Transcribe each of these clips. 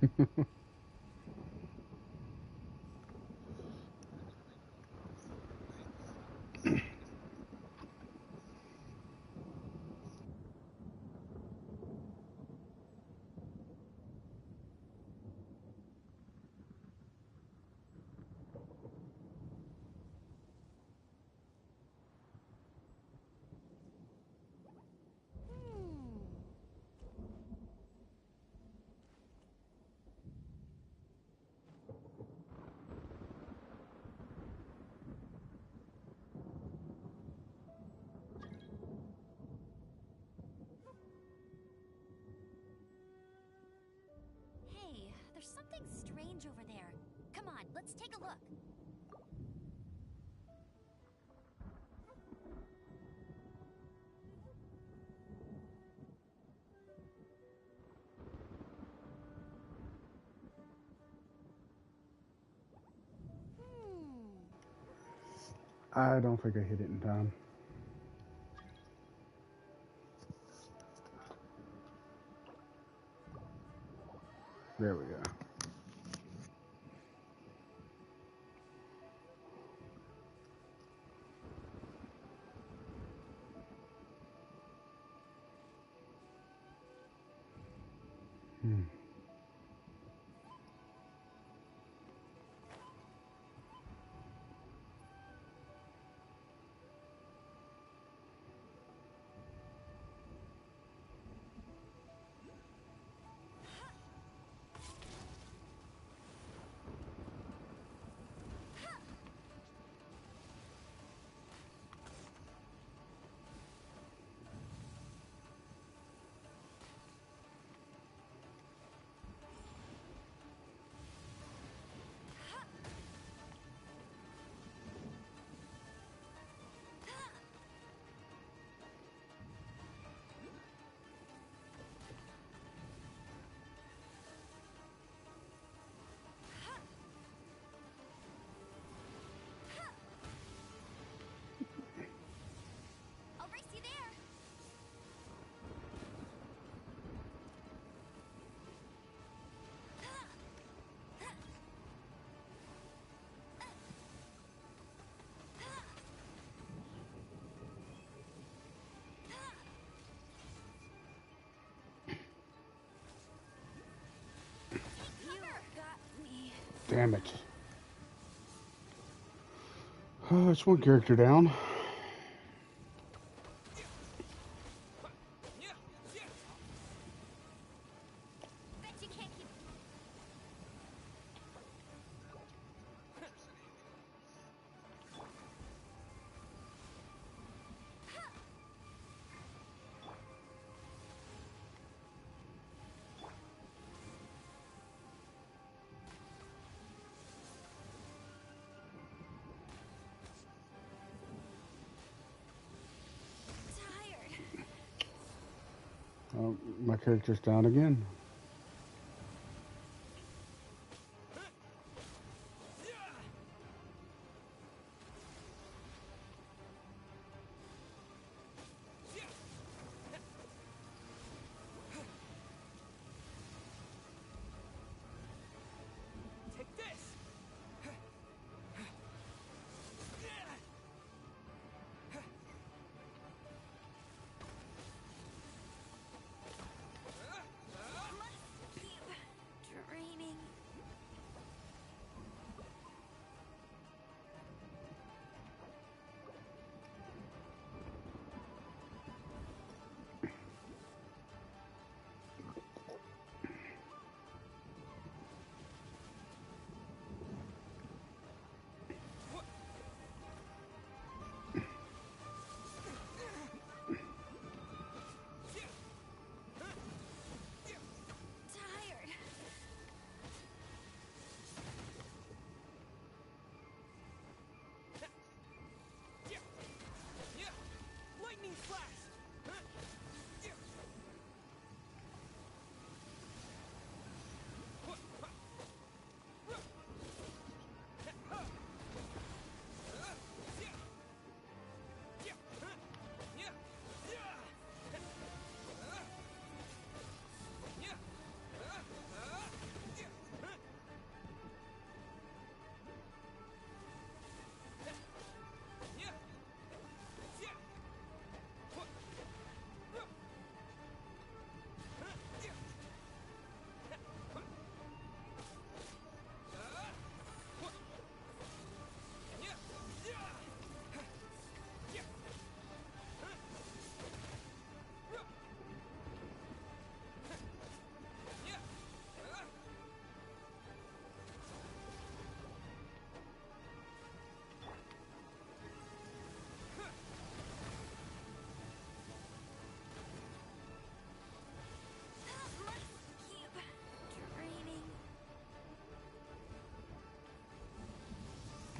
Hey, there's something strange over there. Come on, let's take a look. I don't think I hit it in time. There we go. I'll race you there. You got me. Damn it. Oh, it's one character down. Bet you can't keep. Tired. Oh, my character's down again. Take this.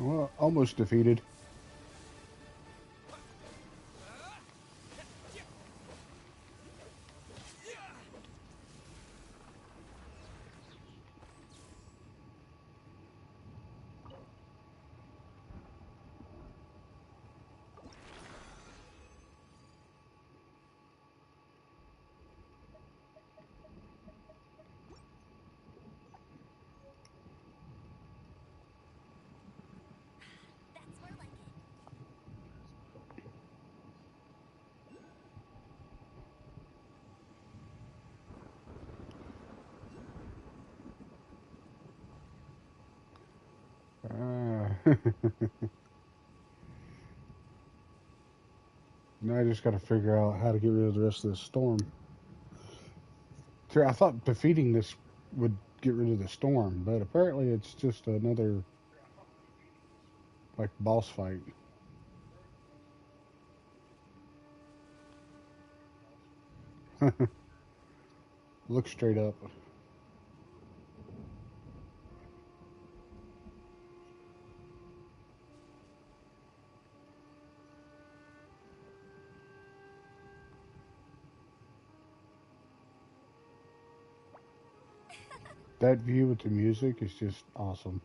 Well, almost defeated. That's more like it. Ah. Now I just got to figure out how to get rid of the rest of this storm. See, I thought defeating this would get rid of the storm, but apparently it's just another like boss fight. Look straight up. That view with the music is just awesome.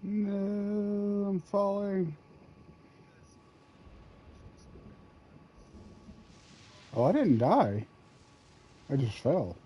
No, I'm falling. Oh, I didn't die. I just fell.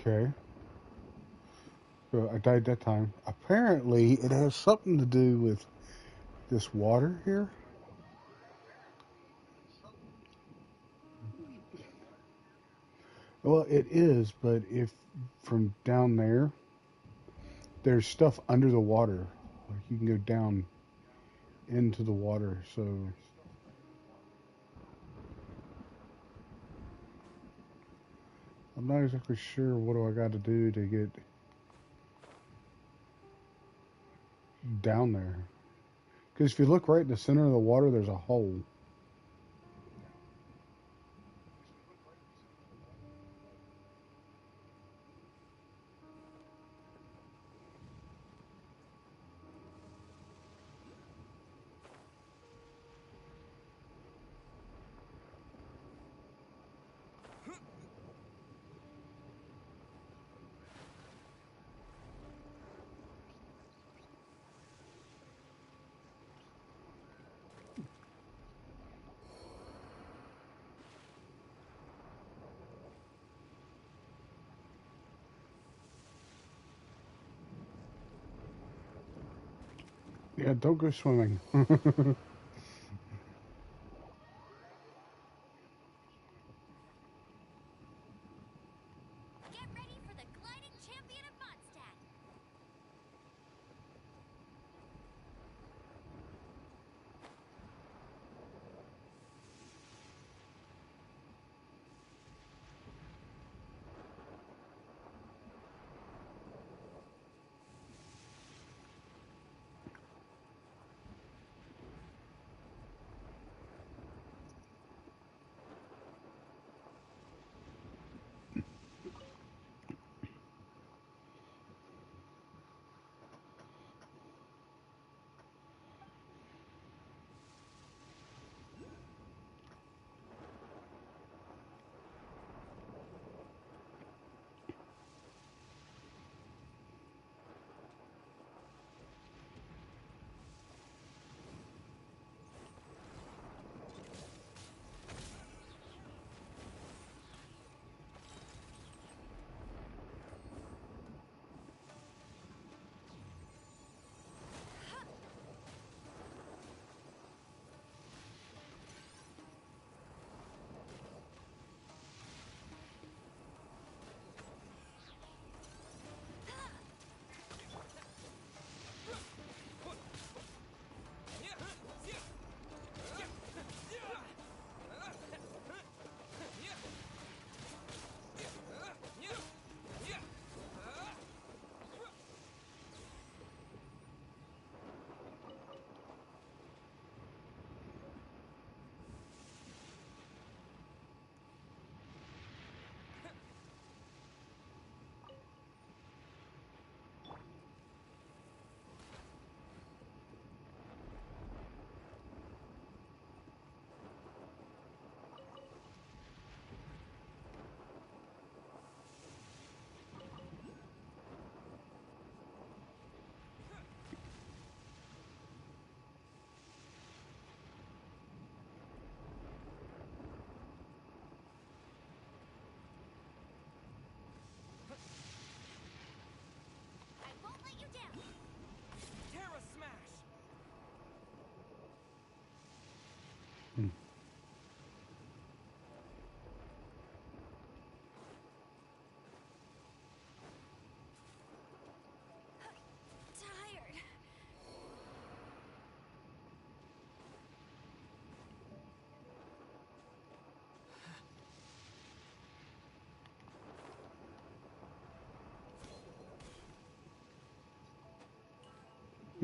Okay. So I died that time. Apparently, it has something to do with this water here. Well, it is, but if from down there, there's stuff under the water. Like you can go down into the water. So I'm not exactly sure what do I got to do to get down there. Because if you look right in the center of the water, there's a hole. Yeah, don't go swimming. Get ready for the gliding champion of Mondstadt.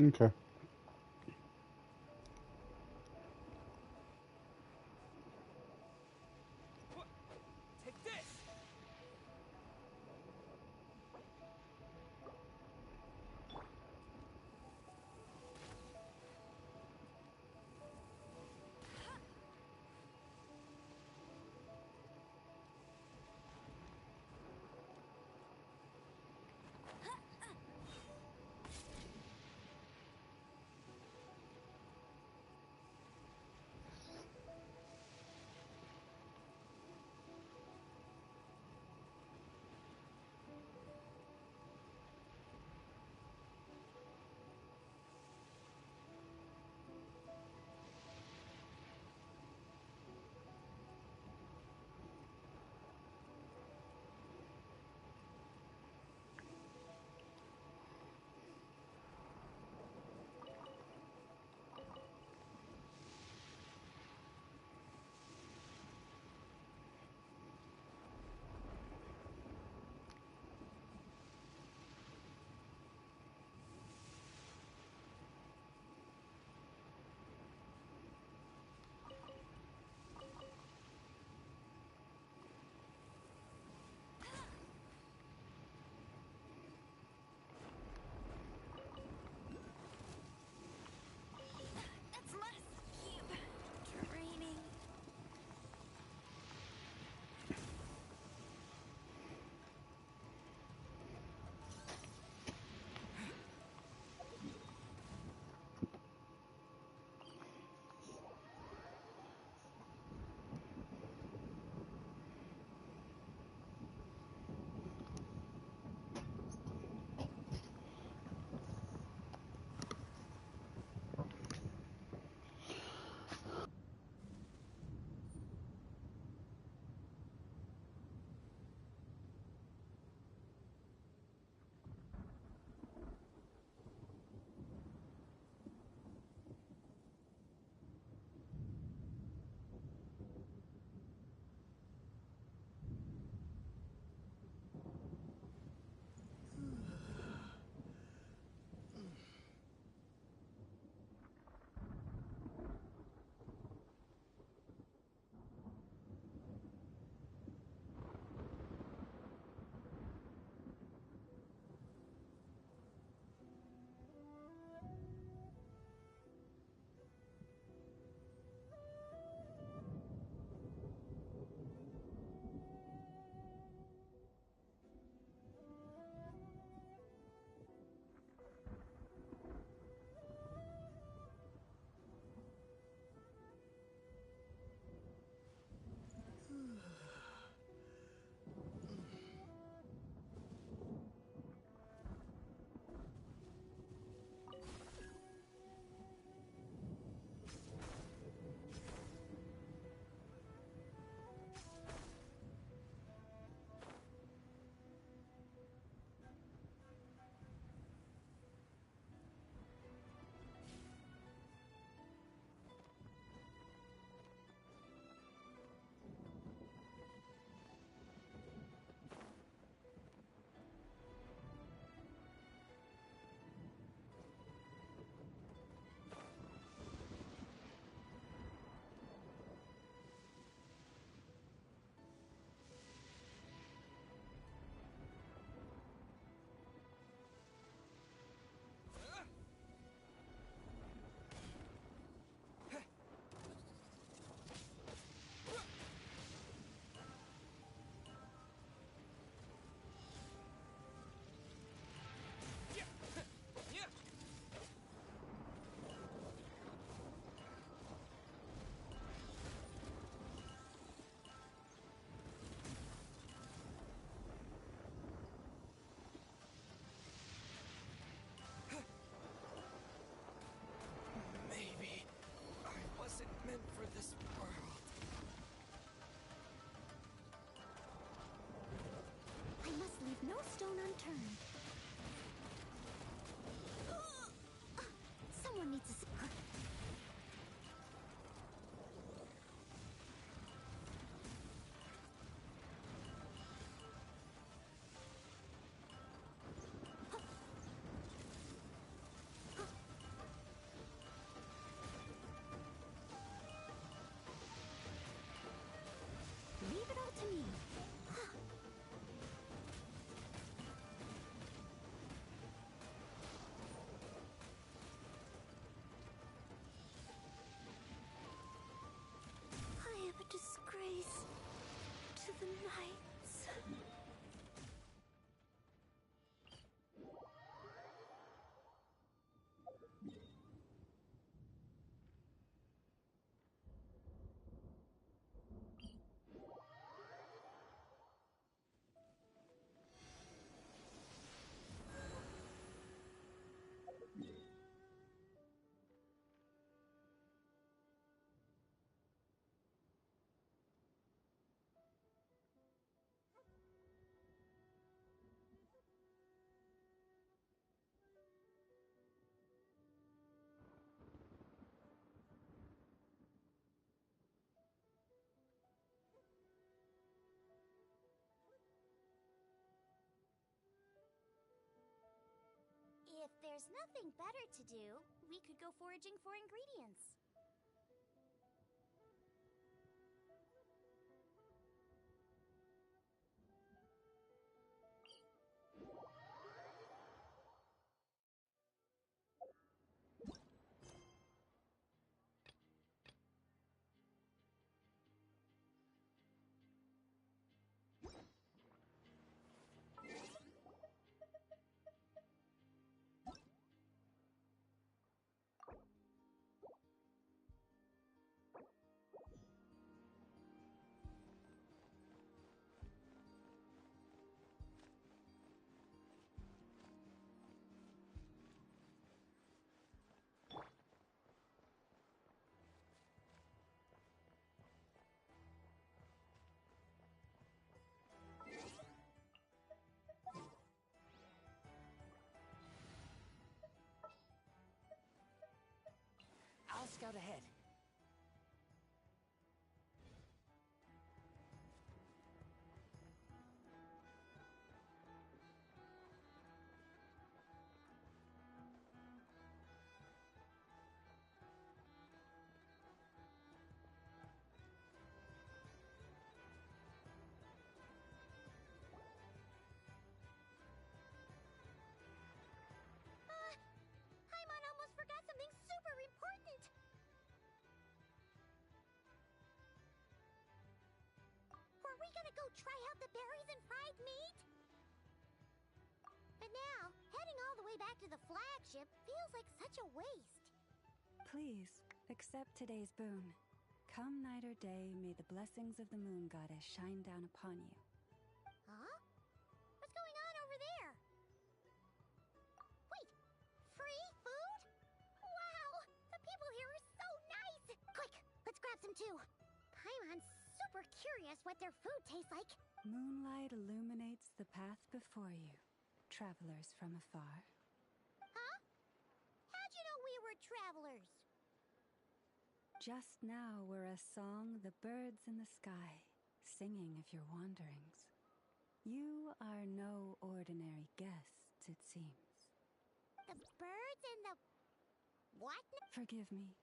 Okay. Take this. If there's nothing better to do, we could go foraging for ingredients. I'll scout ahead. Paimon almost forgot something super important! Were we gonna go try out the berries and fried meat? But now, heading all the way back to the flagship feels like such a waste. Please, accept today's boon. Come night or day, may the blessings of the moon goddess shine down upon you. Huh? What's going on over there? Wait, free food? Wow, the people here are so nice! Quick, let's grab some too. Paimon's super curious what their food tastes like. Moonlight illuminates the path before you, travelers from afar. Huh? How'd you know we were travelers? Just now were a song the birds in the sky, singing of your wanderings. You are no ordinary guests, it seems. The birds and the... what? Forgive me.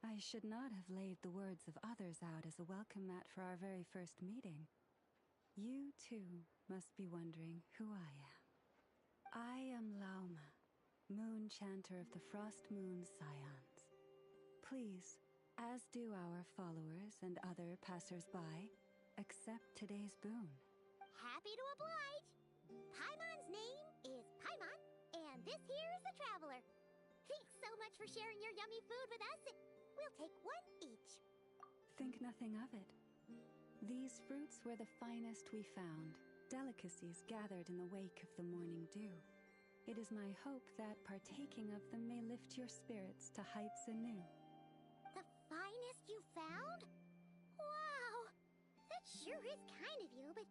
I should not have laid the words of others out as a welcome mat for our very first meeting. You, too, must be wondering who I am. I am Lauma, moon chanter of the Frost Moon Scions. Please, as do our followers and other passers-by, accept today's boon. Happy to oblige. Paimon's name is Paimon, and this here is the Traveler. Thanks so much for sharing your yummy food with us. We'll take one each. Think nothing of it. These fruits were the finest we found, delicacies gathered in the wake of the morning dew. It is my hope that partaking of them may lift your spirits to heights anew. The finest you found? Wow! That sure is kind of you, but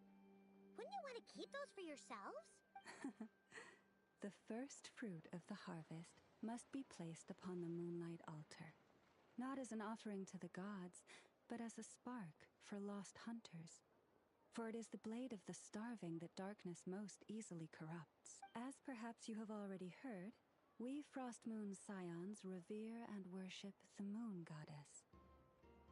wouldn't you want to keep those for yourselves? The first fruit of the harvest must be placed upon the moonlight altar. Not as an offering to the gods, but as a spark for lost hunters. For it is the blade of the starving that darkness most easily corrupts. As perhaps you have already heard, we Frost Moon Scions revere and worship the moon goddess.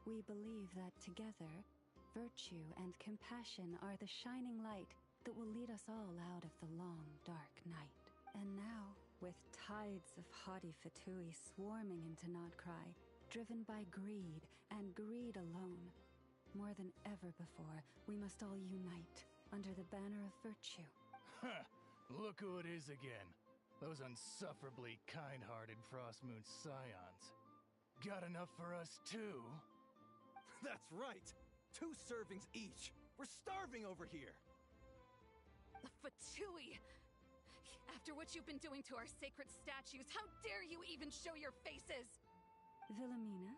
We believe that together, virtue and compassion are the shining light that will lead us all out of the long, dark night. And now, with tides of haughty Fatui swarming into Nodcry, driven by greed, and greed alone, more than ever before, we must all unite under the banner of virtue. Ha! Look who it is again. Those unsufferably kind-hearted Frost Moon Scions. Got enough for us too? That's right! 2 servings each! We're starving over here! The Fatui! After what you've been doing to our sacred statues, how dare you even show your faces! Wilhelmina,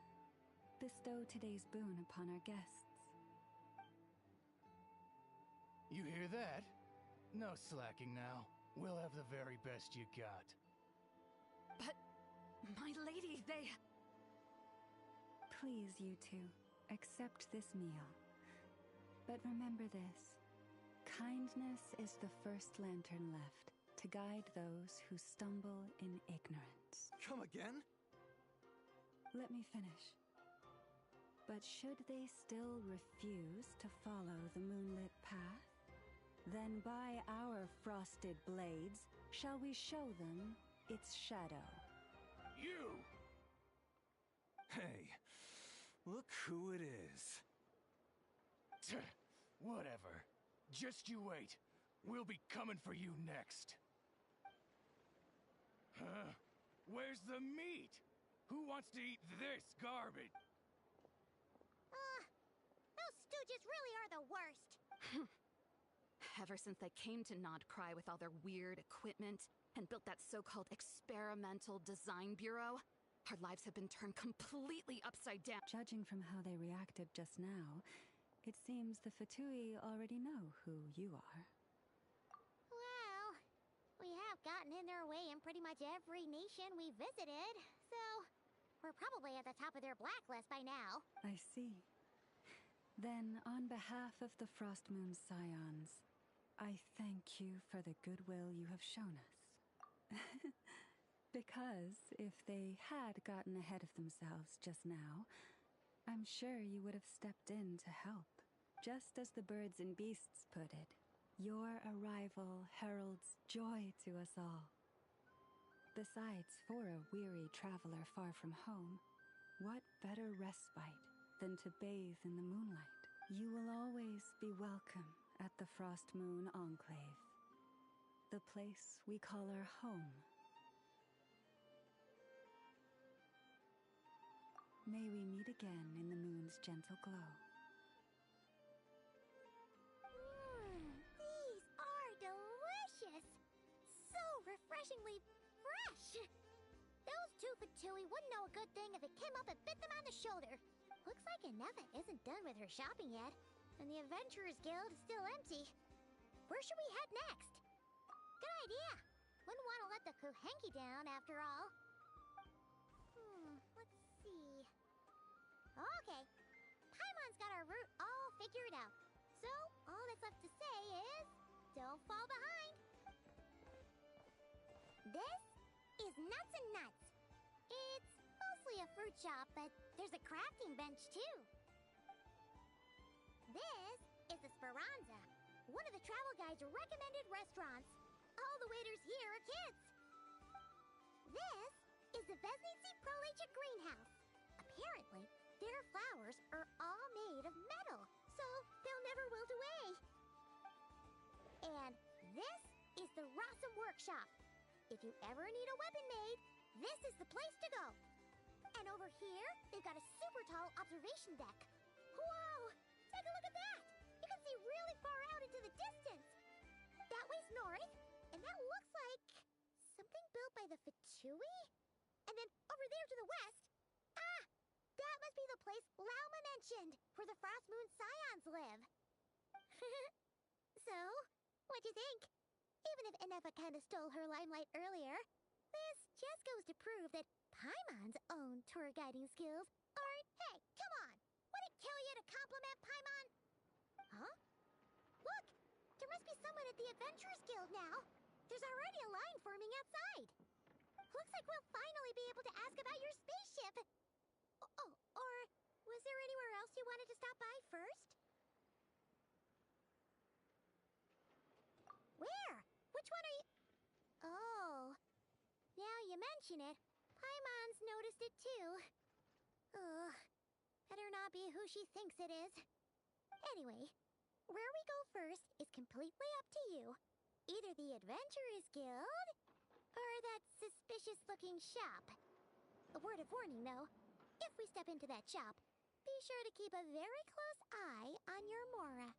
bestow today's boon upon our guests. You hear that? No slacking now. We'll have the very best you got. But, my lady, they... Please, you two, accept this meal. But remember this. Kindness is the first lantern left to guide those who stumble in ignorance. Come again? Let me finish. But should they still refuse to follow the moonlit path, then by our frosted blades shall we show them its shadow. You! Hey, look who it is. Whatever. Just you wait. We'll be coming for you next. Huh? Where's the meat? Who wants to eat this garbage? Those stooges really are the worst. Ever since they came to Nodcry with all their weird equipment and built that so-called experimental design bureau, our lives have been turned completely upside down. Judging from how they reacted just now, it seems the Fatui already know who you are. Well, we have gotten in their way in pretty much every nation we visited, so we're probably at the top of their blacklist by now. I see. Then, on behalf of the Frostmoon Scions, I thank you for the goodwill you have shown us. Because if they had gotten ahead of themselves just now, I'm sure you would have stepped in to help. Just as the birds and beasts put it, your arrival heralds joy to us all. Besides, for a weary traveler far from home, what better respite than to bathe in the moonlight? You will always be welcome at the Frostmoon Enclave, the place we call our home. May we meet again in the moon's gentle glow. These are delicious! So refreshingly fresh! Those two Fatui wouldn't know a good thing if it came up and bit them on the shoulder. Looks like Ineva isn't done with her shopping yet, and the Adventurers Guild is still empty. Where should we head next? Good idea! Wouldn't want to let the Kuhenki down, after all. Let's see... Okay, Paimon's got our route all figured out. So, all that's left to say is, don't fall behind. This is Nuts and Nuts. It's mostly a fruit shop, but there's a crafting bench too. This is the Speranza, one of the travel guide's recommended restaurants. All the waiters here are kids. This is the Vesnici Prolecha greenhouse. Apparently, their flowers are all made of metal, so they'll never wilt away. And this is the Rossum Workshop. If you ever need a weapon made, this is the place to go. And over here, they've got a super tall observation deck. Whoa! Take a look at that! You can see really far out into the distance. That way's north, and that looks like something built by the Fatui? And then over there to the west, that must be the place Lauma mentioned, where the Frostmoon Scions live. So, what'd you think? Even if Ineva kinda stole her limelight earlier, this just goes to prove that Paimon's own tour guiding skills aren't... Hey, come on! Would it kill you to compliment Paimon? Huh? Look! There must be someone at the Adventurers Guild now. There's already a line forming outside. Looks like we'll finally be able to ask about your spaceship. Oh, or was there anywhere else you wanted to stop by first? Where? Which one are you... Oh, now you mention it, Paimon's noticed it too. Ugh, better not be who she thinks it is. Anyway, where we go first is completely up to you. Either the Adventurers Guild, or that suspicious-looking shop. A word of warning, though. If we step into that shop, be sure to keep a very close eye on your Mora.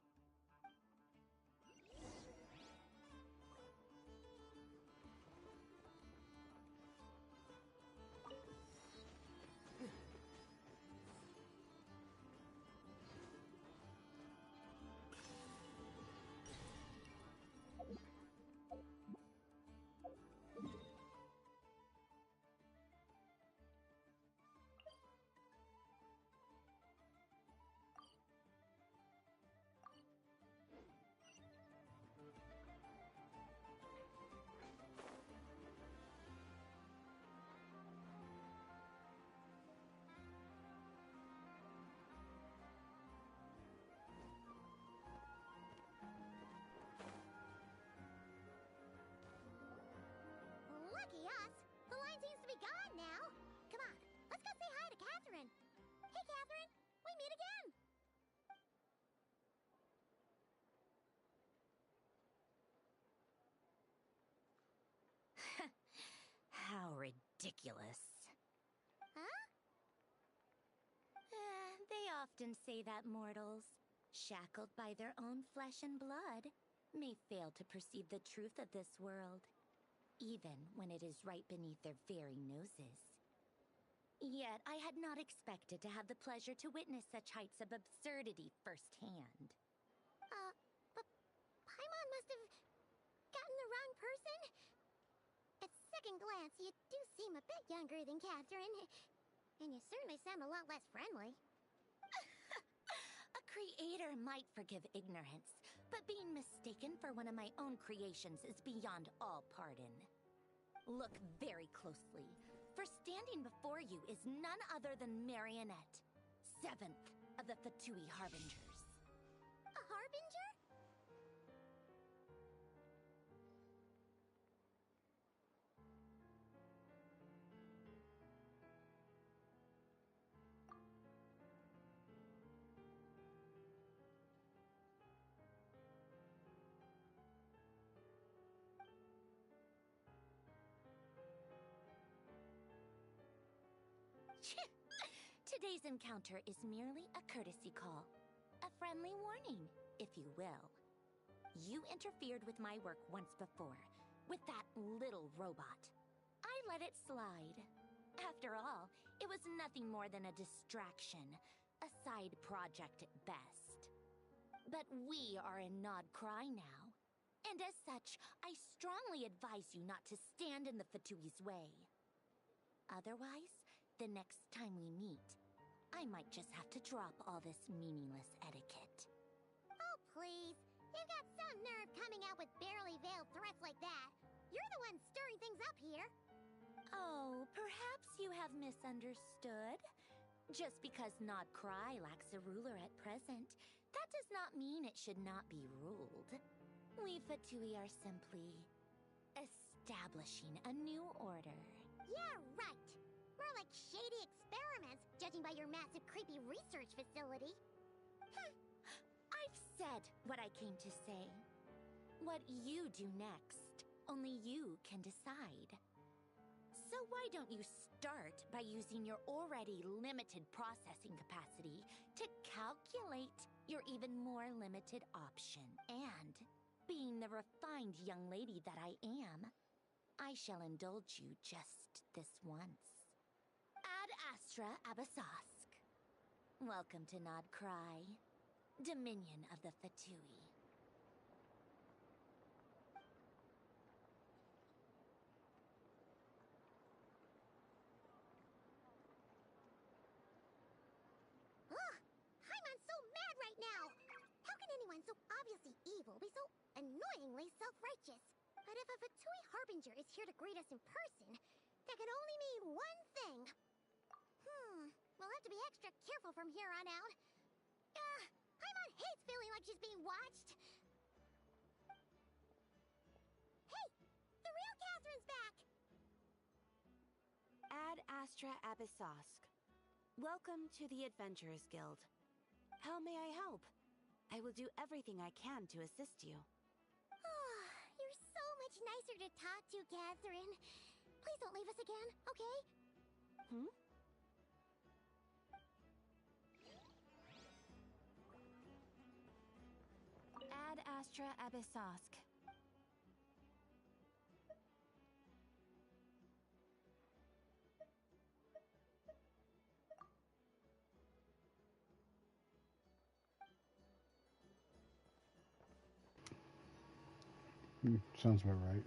ridiculous. Huh? They often say that mortals, shackled by their own flesh and blood, may fail to perceive the truth of this world, even when it is right beneath their very noses. Yet I had not expected to have the pleasure to witness such heights of absurdity firsthand. But Paimon must have gotten the wrong person? At second glance, you do seem a bit younger than Catherine, and you certainly sound a lot less friendly. A creator might forgive ignorance, but being mistaken for one of my own creations is beyond all pardon. Look very closely, for standing before you is none other than Marionette, 7th of the Fatui Harbingers. A harbinger? Today's encounter is merely a courtesy call. A friendly warning, if you will. You interfered with my work once before, with that little robot. I let it slide. After all, it was nothing more than a distraction, a side project at best. But we are in Nod Cry now, and as such, I strongly advise you not to stand in the Fatui's way. Otherwise, the next time we meet, I might just have to drop all this meaningless etiquette. Oh, please. You've got some nerve coming out with barely veiled threats like that. You're the one stirring things up here. Oh, perhaps you have misunderstood. Just because Nod Cry lacks a ruler at present, that does not mean it should not be ruled. We Fatui are simply establishing a new order. Yeah, right. More like shady experiments, judging by your massive creepy research facility. I've said what I came to say. What you do next, only you can decide. So why don't you start by using your already limited processing capacity to calculate your even more limited option? And, being the refined young lady that I am, I shall indulge you just this once. Ad Astra Abyssosk. Welcome to Nod Cry, Dominion of the Fatui. Ugh! Paimon's so mad right now! How can anyone so obviously evil be so annoyingly self-righteous? But if a Fatui Harbinger is here to greet us in person, that can only mean one thing. We'll have to be extra careful from here on out. Paimon hates feeling like she's being watched. Hey! The real Catherine's back! Ad Astra Abyssosk. Welcome to the Adventurers Guild. How may I help? I will do everything I can to assist you. You're so much nicer to talk to, Catherine. Please don't leave us again, okay? Ad Astra Abyssosk. Sounds about right.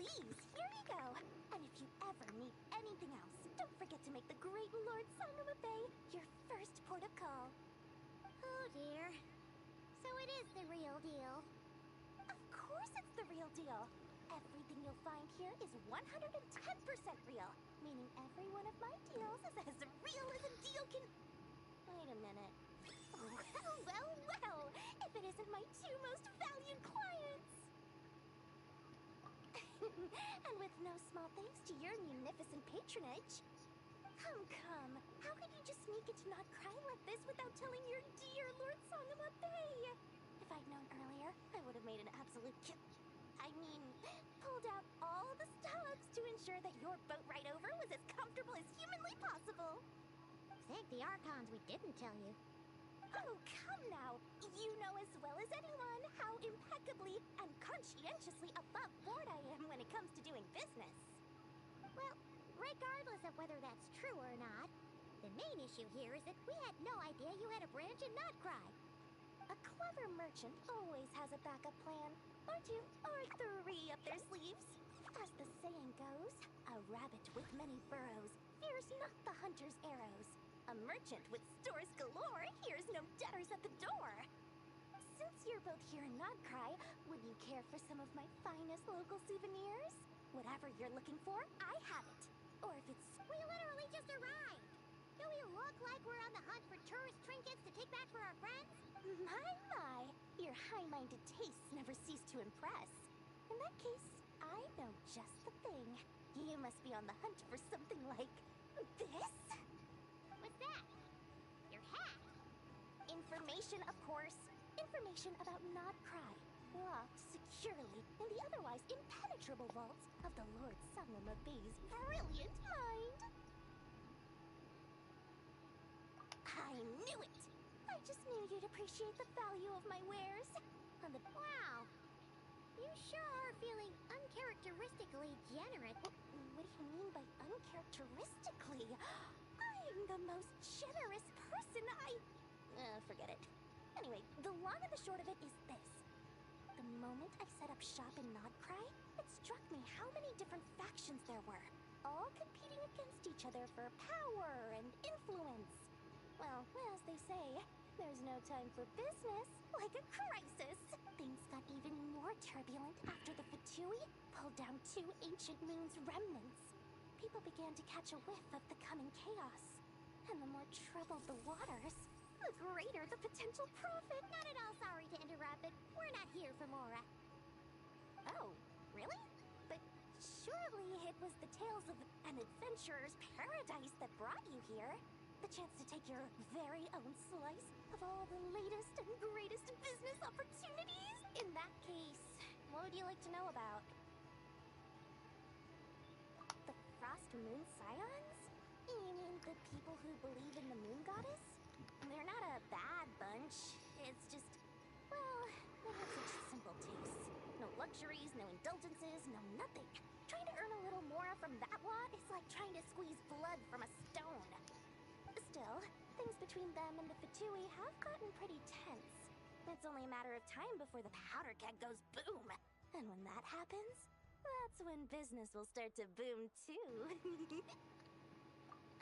Please, here you go. And if you ever need anything else, don't forget to make the great Lord Sangamabe your first port of call. Oh dear. So it is the real deal. Of course it's the real deal. Everything you'll find here is 110% real. Meaning every one of my deals is as real as a deal can... Wait a minute. Well, if it isn't my two most valued clients! And with no small thanks to your munificent patronage. Come. How could you just sneak into Not Cry like this without telling your dear Lord Sangama Bay? If I'd known earlier, I would have made an absolute pulled out all the stops to ensure that your boat ride over was as comfortable as humanly possible. Thank the Archons we didn't tell you. Oh, come now. You know as well as anyone how impeccably and conscientiously above board I am when it comes to doing business. Well, regardless of whether that's true or not, the main issue here is that we had no idea you had a branch in Notcry. A clever merchant always has a backup plan, or two, or three up their sleeves. As the saying goes, a rabbit with many burrows fears not the hunter's arrows. A merchant with stores galore hears no debtors at the door. Since you're both here in Nodcry, would you care for some of my finest local souvenirs? Whatever you're looking for, I have it. Or if it's... We literally just arrived! Do we look like we're on the hunt for tourist trinkets to take back for our friends? My, your high-minded tastes never cease to impress. In that case, I know just the thing. You must be on the hunt for something like this? What's that? Your hat? Information, of course. Information about Nodcry, locked securely in the otherwise impenetrable vaults of the Lord Sangama Bay's brilliant mind. I knew it! I just knew you'd appreciate the value of my wares. Wow! You sure are feeling uncharacteristically generous. What do you mean by uncharacteristically? I'm the most generous person forget it. Anyway, the long and the short of it is this. The moment I set up shop in Nodcry, it struck me how many different factions there were, all competing against each other for power and influence. Well, as they say, there's no time for business like a crisis. Things got even more turbulent after the Fatui pulled down 2 ancient moon's remnants. People began to catch a whiff of the coming chaos. And the more troubled the waters, the greater the potential profit. Not at all sorry to interrupt, but we're not here for Mora. Oh, really? But surely it was the tales of an adventurer's paradise that brought you here. The chance to take your very own slice of all the latest and greatest business opportunities? In that case, what would you like to know about? The Frost Moon Scions? You mean the people who believe in the moon goddess? They're not a bad bunch. It's just, well, they have such simple tastes. No luxuries, no indulgences, no nothing. Trying to earn a little more from that lot is like trying to squeeze blood from a stone. Still, things between them and the Fatui have gotten pretty tense. It's only a matter of time before the powder keg goes boom. And when that happens, that's when business will start to boom too.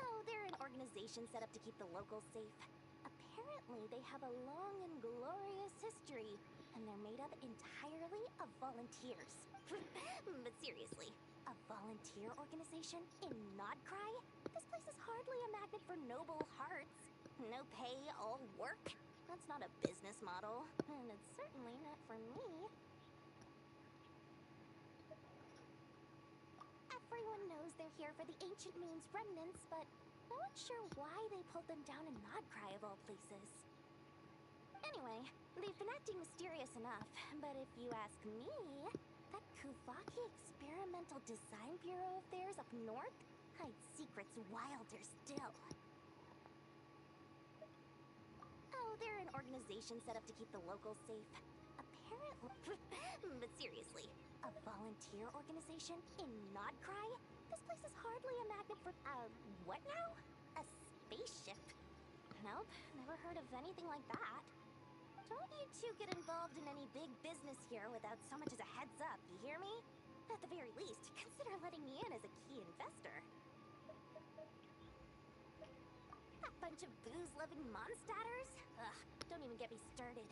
Oh, they're an organization set up to keep the locals safe. Apparently, they have a long and glorious history, and they're made up entirely of volunteers. But seriously, a volunteer organization in Nodcry? This place is hardly a magnet for noble hearts. No pay, all work. That's not a business model, and it's certainly not for me. Everyone knows they're here for the ancient moon's remnants, but no one's sure why they pulled them down in Nodcry of all places. Anyway, they've been acting mysterious enough, but if you ask me, that Kuvaki Experimental Design Bureau of theirs up north hides secrets wilder still. Oh, they're an organization set up to keep the locals safe. Apparently, but seriously, a volunteer organization in Nodcry? This place is hardly a magnet for, what now? A spaceship? Nope, never heard of anything like that. Don't you two get involved in any big business here without so much as a heads up, you hear me? At the very least, consider letting me in as a key investor. That bunch of booze-loving monstatters? Ugh, don't even get me started.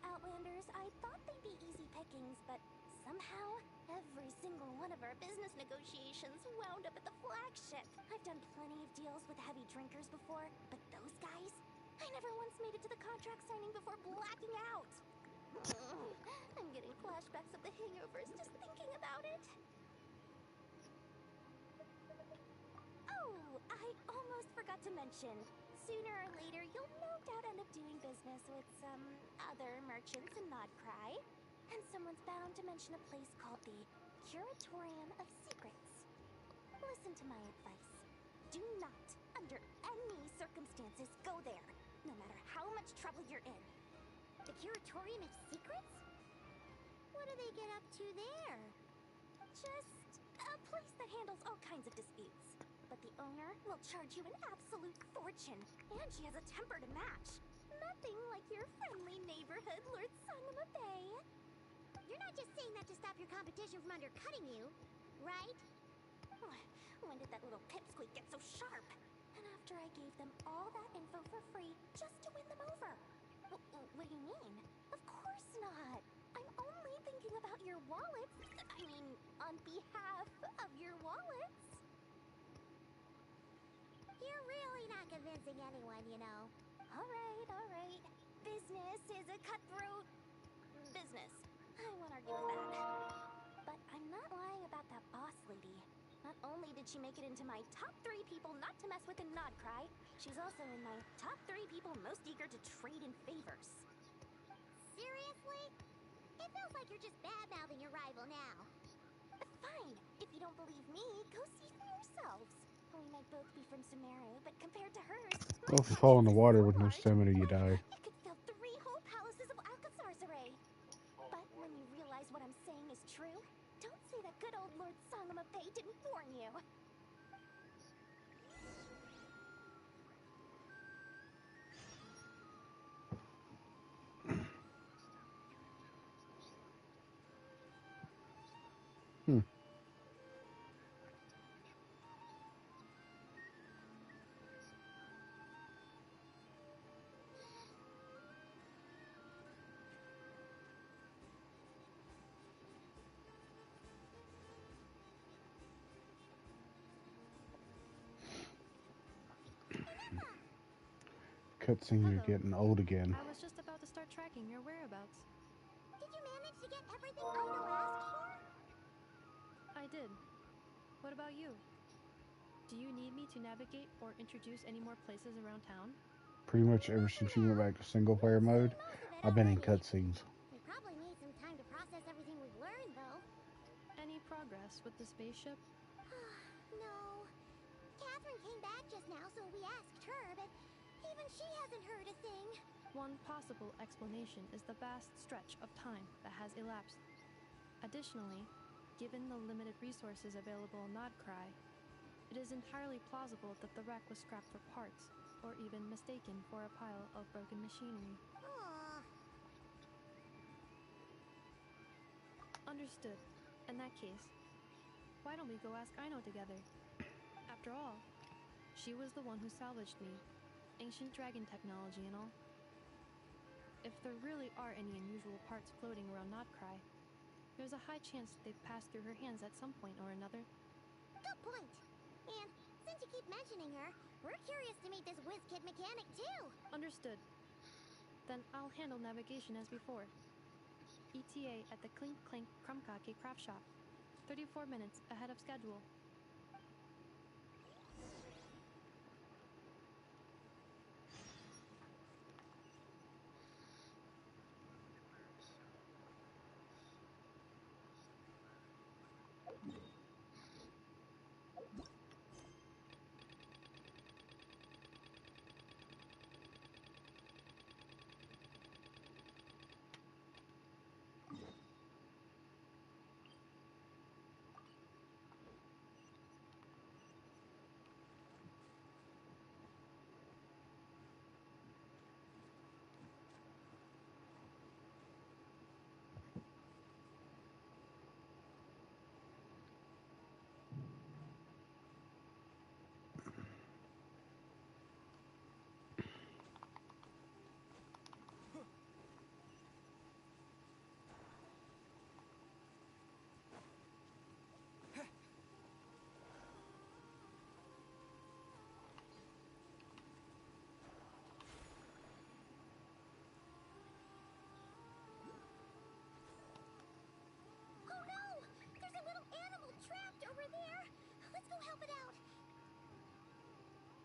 Outlanders, I thought they'd be easy pickings, but somehow, every single one of our business negotiations wound up at the flagship. I've done plenty of deals with heavy drinkers before, but those guys? I never once made it to the contract signing before blacking out. I'm getting flashbacks of the hangovers just thinking about it. Oh, I almost forgot to mention. Sooner or later, you'll no doubt end up doing business with some other merchants in Nodcry. And someone's bound to mention a place called the Curatorium of Secrets. Listen to my advice. Do not, under any circumstances, go there, no matter how much trouble you're in. The Curatorium of Secrets? What do they get up to there? Just a place that handles all kinds of disputes. But the owner will charge you an absolute fortune, and she has a temper to match. Nothing like your friendly neighborhood, Lord Sangama Bay. You're not just saying that to stop your competition from undercutting you, right? When did that little pipsqueak get so sharp? And after I gave them all that info for free just to win them over. What do you mean? Of course not. I'm only thinking about your wallets. I mean, on behalf of your wallets. You're really not convincing anyone, you know. All right. Business is a cutthroat business. I won't argue with that. But I'm not lying about that boss lady. Not only did she make it into my top 3 people not to mess with in Nodcry, she's also in my top 3 people most eager to trade in favors. Seriously? It feels like you're just bad-mouthing your rival now. Fine. If you don't believe me, go see for yourselves. We might both be from Sumeru, but compared to hers... Well, if you fall in the water with no stamina, you die. It could fill 3 whole palaces of Alcazar's array. But when you realize what I'm saying is true, don't say that good old Lord Sangama Bay didn't warn you. Cutscenes are getting old again. I was just about to start tracking your whereabouts. Did you manage to get everything Ono asked for? I did. What about you? Do you need me to navigate or introduce any more places around town? Pretty much ever since you went back to single player mode, I've been in cutscenes. We probably need some time to process everything we've learned, though. Any progress with the spaceship? No. Catherine came back just now, so we asked her, but even she hasn't heard a thing. One possible explanation is the vast stretch of time that has elapsed. Additionally, given the limited resources available in Nodcry, it is entirely plausible that the wreck was scrapped for parts, or even mistaken for a pile of broken machinery. Aw. Understood. In that case, why don't we go ask Aino together? After all, she was the one who salvaged me. Ancient dragon technology and all. If there really are any unusual parts floating around Nodcry, there's a high chance they've passed through her hands at some point or another. Good point. And since you keep mentioning her, we're curious to meet this whiz-kid mechanic, too. Understood. Then I'll handle navigation as before. ETA at the Clink Clink Krumkake craft shop. 34 minutes ahead of schedule.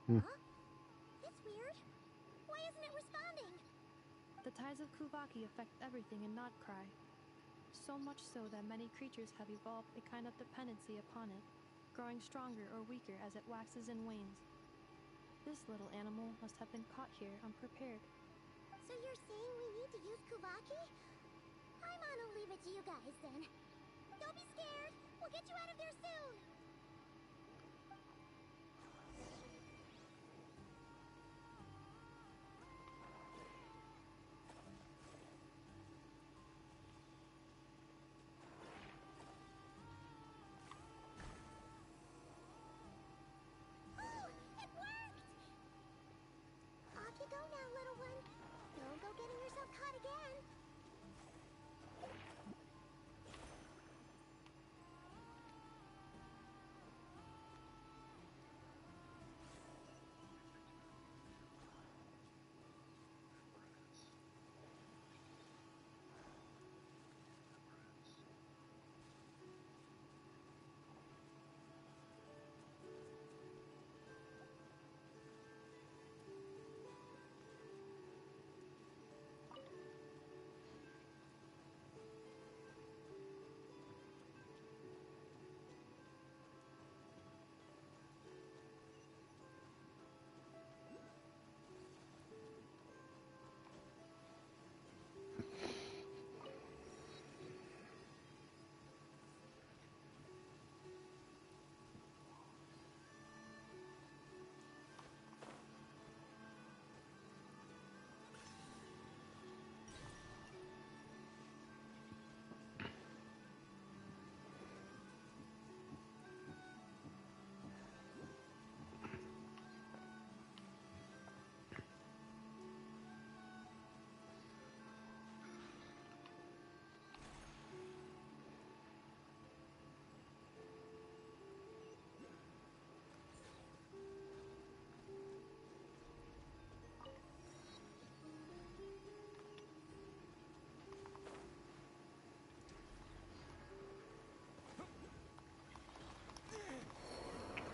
Huh? It's weird. Why isn't it responding? The tides of Kuvaki affect everything in Not Cry. So much so that many creatures have evolved a kind of dependency upon it, growing stronger or weaker as it waxes and wanes. This little animal must have been caught here unprepared. So you're saying we need to use Kuvaki? Paimon will leave it to you guys then. Don't be scared. We'll get you out of there soon. Oh, it worked! Off you go now, little one. Don't go getting yourself caught again.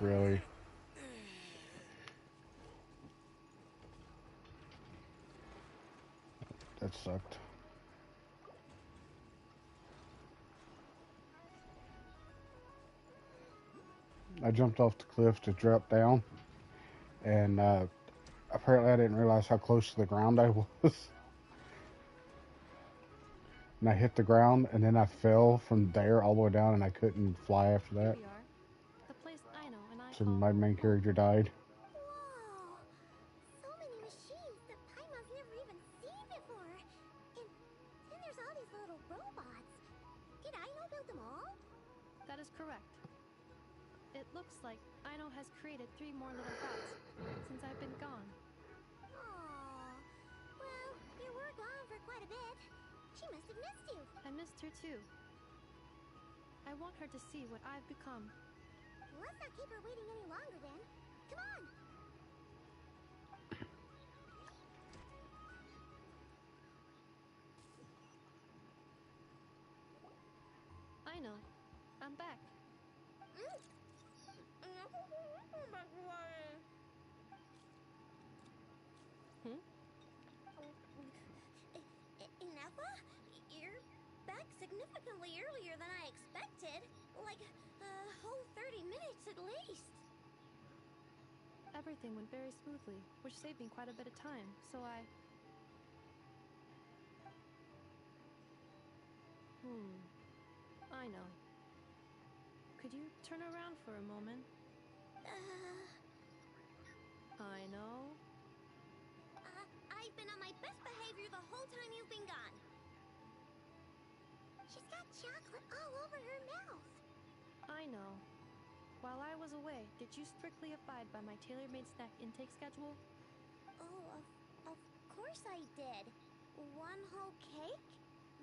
Really? That sucked. I jumped off the cliff to drop down, and apparently I didn't realize how close to the ground I was. And I hit the ground, and then I fell from there all the way down, and I couldn't fly after Here that. we are. The place Aino and I So call my main character died. Whoa! So many machines that Paimon's never even seen before. And then there's all these little robots. Did Aino build them all? That is correct. It looks like Aino has created 3 more little dots since I've been gone. Aww. Well, you were gone for quite a bit. She must have missed you. I missed her too. I want her to see what I've become. Let's not keep her waiting any longer then. Come on! Aino, I'm back. Hmm? Inappa? You're back significantly earlier than I expected. Like a whole 30 minutes at least. Everything went very smoothly, which saved me quite a bit of time, so I... Aino. Could you turn around for a moment? Aino? I've been on my best behavior the whole time you've been gone. She's got chocolate all over her mouth. Aino. While I was away, did you strictly abide by my tailor-made snack intake schedule? Oh, of course I did. 1 whole cake,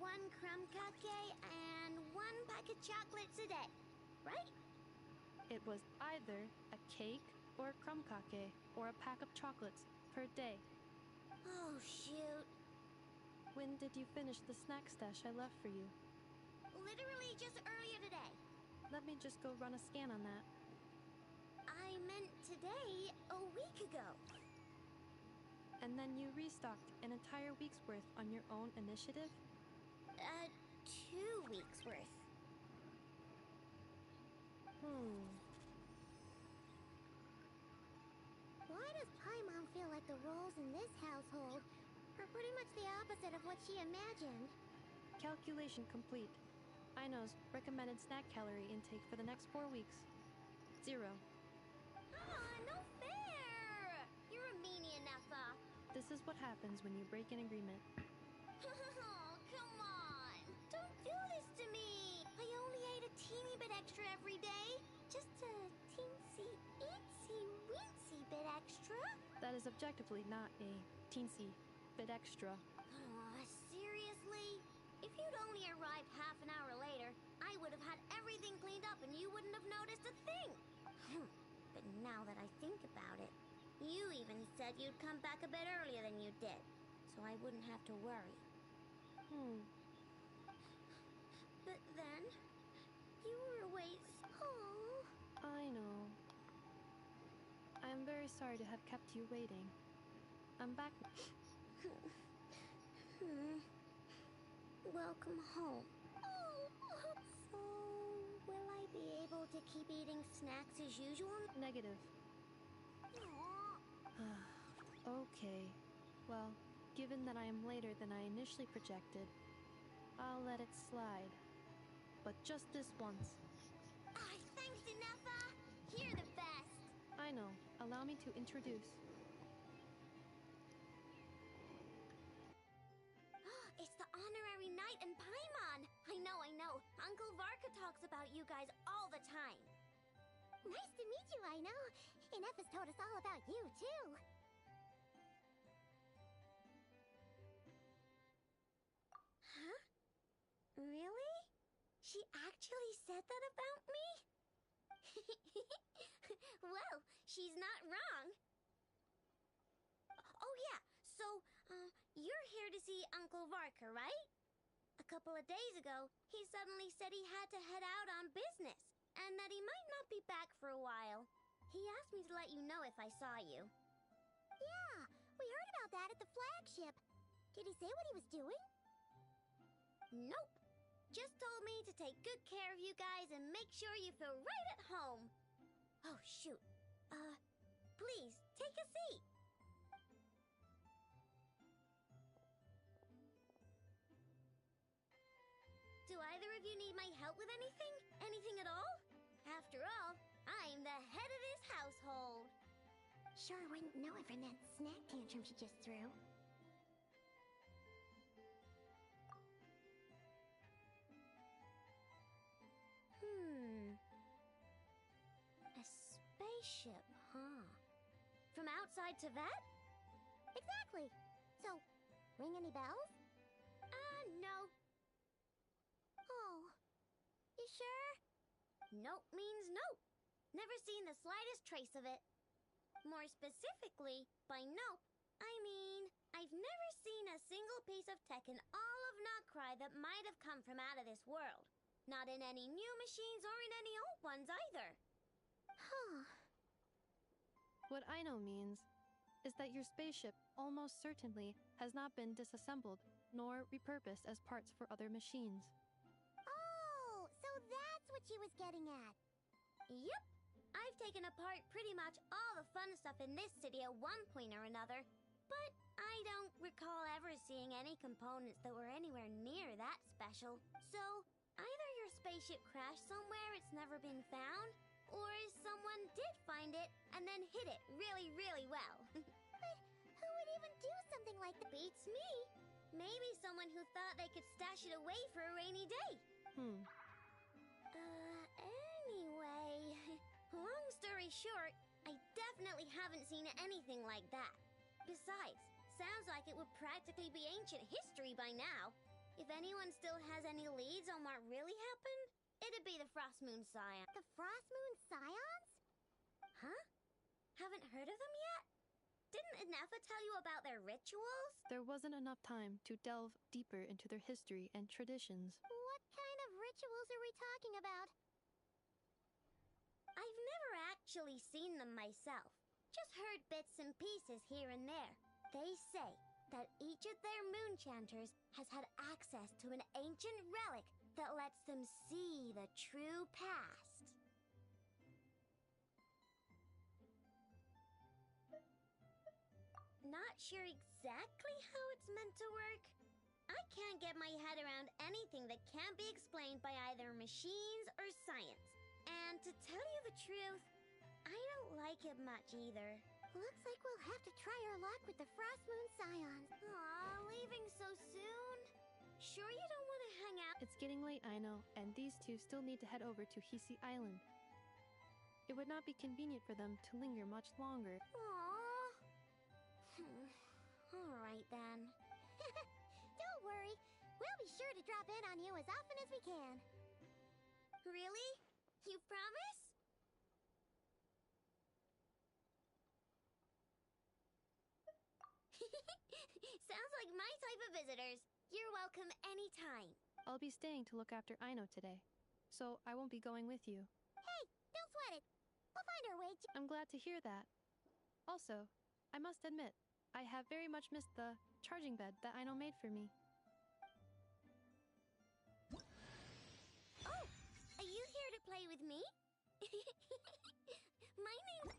1 crumb cake, and 1 pack of chocolates a day, right? It was either a cake or a crumb cake or a pack of chocolates per day. Oh, shoot. When did you finish the snack stash I left for you? Literally just earlier today. Let me just go run a scan on that. I I meant today, a week ago. And then you restocked an entire week's worth on your own initiative? 2 weeks worth. Why does Paimon feel like the roles in this household are pretty much the opposite of what she imagined? Calculation complete. Aino's recommended snack calorie intake for the next 4 weeks. 0. No fair! You're a meanie, Nefa. This is what happens when you break an agreement. Oh, come on! Don't do this to me! I only ate a teeny bit extra every day. Just a teensy, itsy, weensy bit extra. That is objectively not a teensy bit extra. Seriously? If you'd only arrived half an hour later, I would have had everything cleaned up and you wouldn't have noticed a thing. But now that I think about it, you even said you'd come back a bit earlier than you did, so I wouldn't have to worry. But then, you were away. Oh. I know. I am very sorry to have kept you waiting. I'm back. Welcome home. So, will I be able to keep eating snacks as usual? Negative. Okay. Well, given that I am later than I initially projected, I'll let it slide. But just this once. Thanks, Nefa. You're the best. I know. Allow me to introduce. It's the honorary knight and Paimon. I know. Uncle Varka talks about you guys all the time. Nice to meet you, I know. And Nefa's told us all about you, too. Huh? Really? She actually said that about me? Well, she's not wrong. Oh yeah, so, you're here to see Uncle Varka, right? A couple of days ago, he suddenly said he had to head out on business, and that he might not be back for a while. He asked me to let you know if I saw you. Yeah, we heard about that at the flagship. Did he say what he was doing? Nope. Just told me to take good care of you guys and make sure you feel right at home. Oh, shoot. Please, take a seat. Do either of you need my help with anything? Anything at all? After all, I'm the head of this household. Sure wouldn't know it from that snack tantrum she just threw. A spaceship, huh? From outside to that? Exactly. So, ring any bells? No. Oh, you sure? Nope means nope. Never seen the slightest trace of it. More specifically, by nope, I mean, I've never seen a single piece of tech in all of Notcry that might have come from out of this world. Not in any new machines or in any old ones either. Huh. What Aino means is that your spaceship almost certainly has not been disassembled nor repurposed as parts for other machines. Oh, so that's what she was getting at. Yep. I've taken apart pretty much all the fun stuff in this city at one point or another, but I don't recall ever seeing any components that were anywhere near that special. So, either your spaceship crashed somewhere it's never been found, or someone did find it and then hid it really, really well. But who would even do something like that? Beats me. Maybe someone who thought they could stash it away for a rainy day. Anyway, long story short, I definitely haven't seen anything like that. Besides, sounds like it would practically be ancient history by now. If anyone still has any leads on what really happened, it'd be the Frost Moon Scions. The Frost Moon Scions? Huh? Haven't heard of them yet? Didn't Nefa tell you about their rituals? There wasn't enough time to delve deeper into their history and traditions. What kind of rituals are we talking about? I've never actually seen them myself, just heard bits and pieces here and there. They say that each of their moonchanters has had access to an ancient relic that lets them see the true past. Not sure exactly how it's meant to work. I can't get my head around anything that can't be explained by either machines or science. And to tell you the truth, I don't like it much either. Looks like we'll have to try our luck with the Frost Moon Scions. Aw, leaving so soon? Sure you don't want to hang out? It's getting late, I know, and these two still need to head over to Hisi Island. It would not be convenient for them to linger much longer. Aww. All right then. Don't worry. We'll be sure to drop in on you as often as we can. Really? You promise? Sounds like my type of visitors. You're welcome anytime. I'll be staying to look after Aino today, so I won't be going with you. Hey, don't sweat it. We'll find our way. I'm glad to hear that. Also, I must admit, I have very much missed the charging bed that Aino made for me. Oh, are you here to play with me? My name's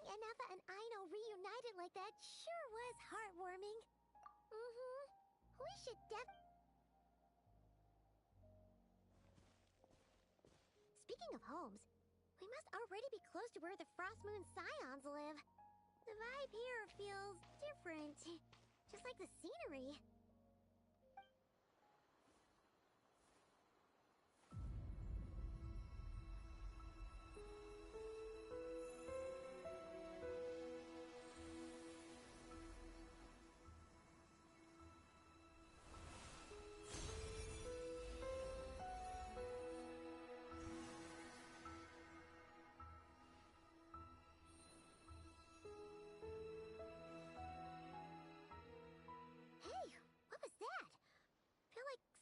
Anafa and Aino reunited like that sure was heartwarming. We should Speaking of homes, we must already be close to where the Frost Moon Scions live. The vibe here feels different, just like the scenery.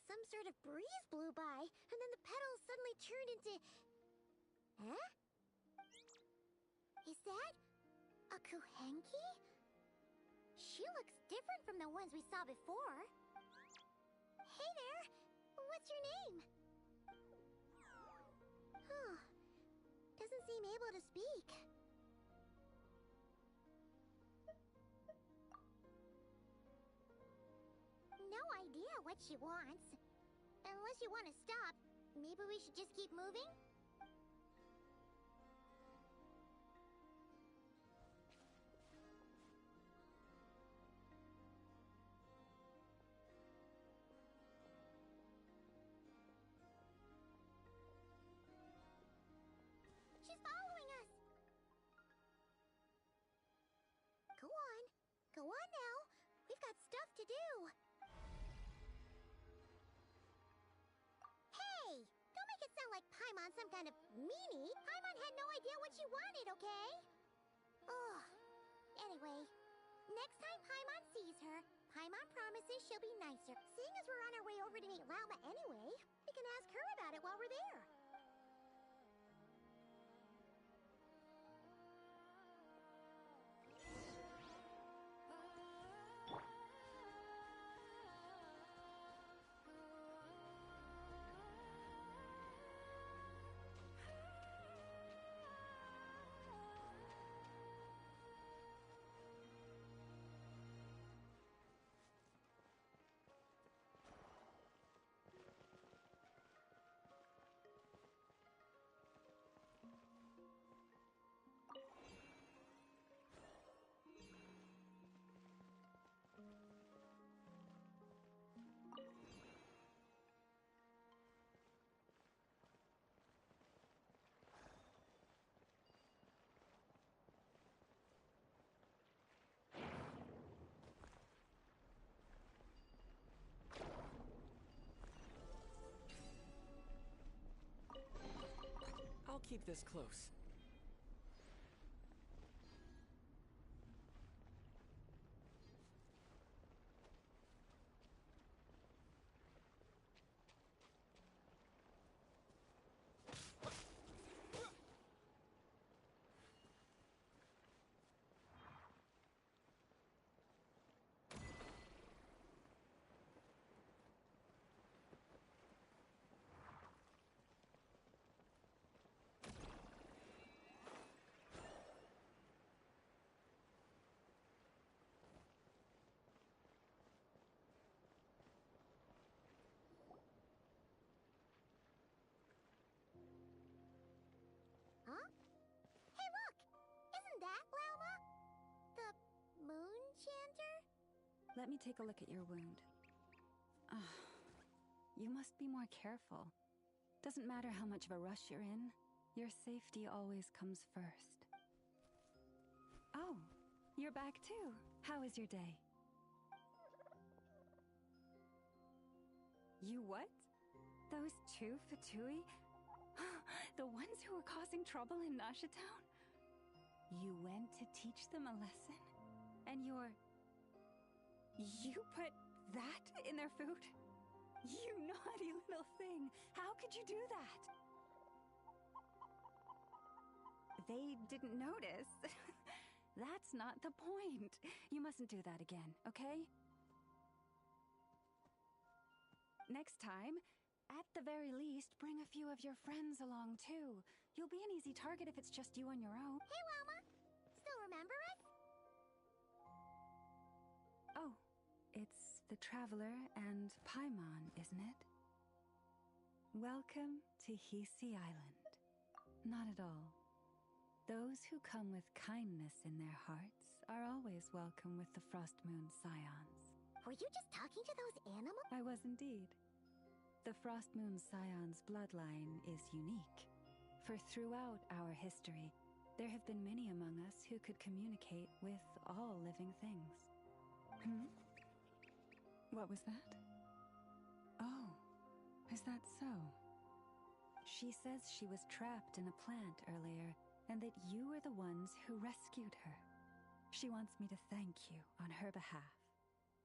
Some sort of breeze blew by, and then the petals suddenly turned into... Huh? Is that... A Kuhenki? She looks different from the ones we saw before. Hey there! What's your name? Huh. Doesn't seem able to speak. No idea what she wants. Unless you want to stop, maybe we should just keep moving? She's following us! Go on. Go on now. We've got stuff to do. Hey! Don't make it sound like Paimon's some kind of meanie. Paimon had no idea what she wanted, okay? Ugh. Anyway, next time Paimon sees her, Paimon promises she'll be nicer. Seeing as we're on our way over to meet Lauma anyway, we can ask her about it while we're there. I'll keep this close. Huh? Hey, look! Isn't that Lauma? The moon chanter? Let me take a look at your wound. You must be more careful. Doesn't matter how much of a rush you're in, your safety always comes first. Oh, you're back too. How was your day? You what? Those two Fatui? The ones who were causing trouble in Nasha Town? You went to teach them a lesson? And you put that in their food? You naughty little thing! How could you do that? They didn't notice. That's not the point. You mustn't do that again, okay? Next time, at the very least, bring a few of your friends along too. You'll be an easy target if it's just you on your own. Hey, Lauma! Still remember us? Oh, it's the Traveler and Paimon, isn't it? Welcome to Hisi Island. Not at all. Those who come with kindness in their hearts are always welcome with the Frost Moon Scions. Were you just talking to those animals? I was indeed. The Frost Moon Scion's bloodline is unique, for throughout our history, there have been many among us who could communicate with all living things. What was that? Oh, is that so? She says she was trapped in a plant earlier, and that you were the ones who rescued her. She wants me to thank you on her behalf.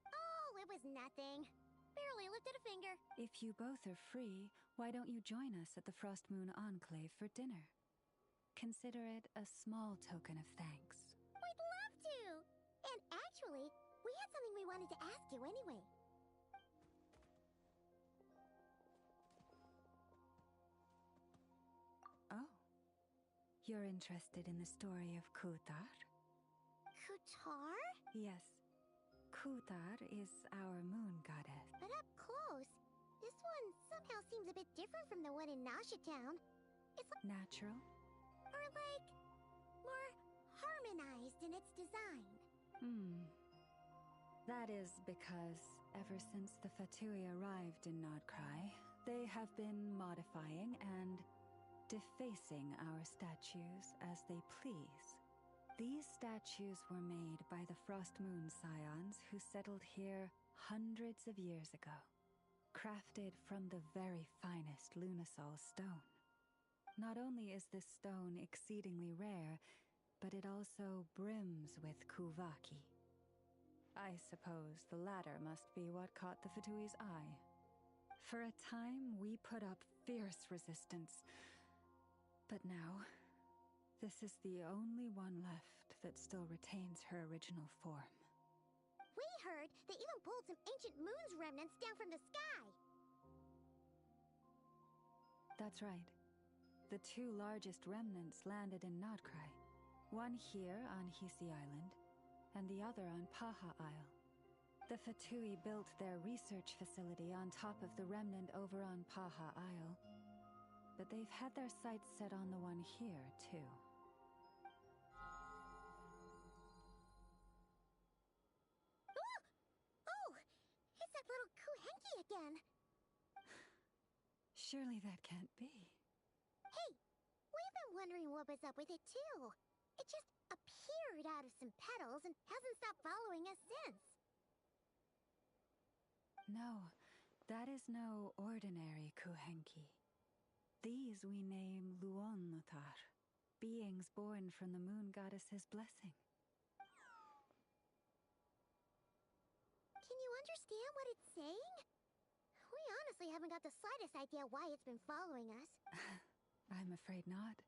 Oh, it was nothing. Barely lifted a finger. If you both are free, why don't you join us at the Frost Moon Enclave for dinner? Consider it a small token of thanks. Wait we wanted to ask you anyway. Oh. You're interested in the story of Kutar? Kutar? Yes. Kutar is our moon goddess. But up close, this one somehow seems a bit different from the one in Nasha Town. It's like, Natural? or like, more harmonized in its design. That is because ever since the Fatui arrived in Nodcry, they have been modifying and defacing our statues as they please. These statues were made by the Frost Moon Scions who settled here hundreds of years ago, crafted from the very finest Lunasol stone. Not only is this stone exceedingly rare, but it also brims with Kuvaki. I suppose the latter must be what caught the Fatui's eye. For a time, we put up fierce resistance. But now, this is the only one left that still retains her original form. We heard they even pulled some ancient moon's remnants down from the sky. That's right. The two largest remnants landed in Nodcry. One here on Hisi Island, and the other on Paha Isle. The Fatui built their research facility on top of the remnant over on Paha Isle. But they've had their sights set on the one here, too. Oh! It's that little Kuhenki again! Surely that can't be. Hey! We've been wondering what was up with it, too. It just appeared out of some petals and hasn't stopped following us since. No, that is no ordinary Kuhenki. These we name Luonnotar, beings born from the moon goddess's blessing. Can you understand what it's saying? We honestly haven't got the slightest idea why it's been following us. I'm afraid not.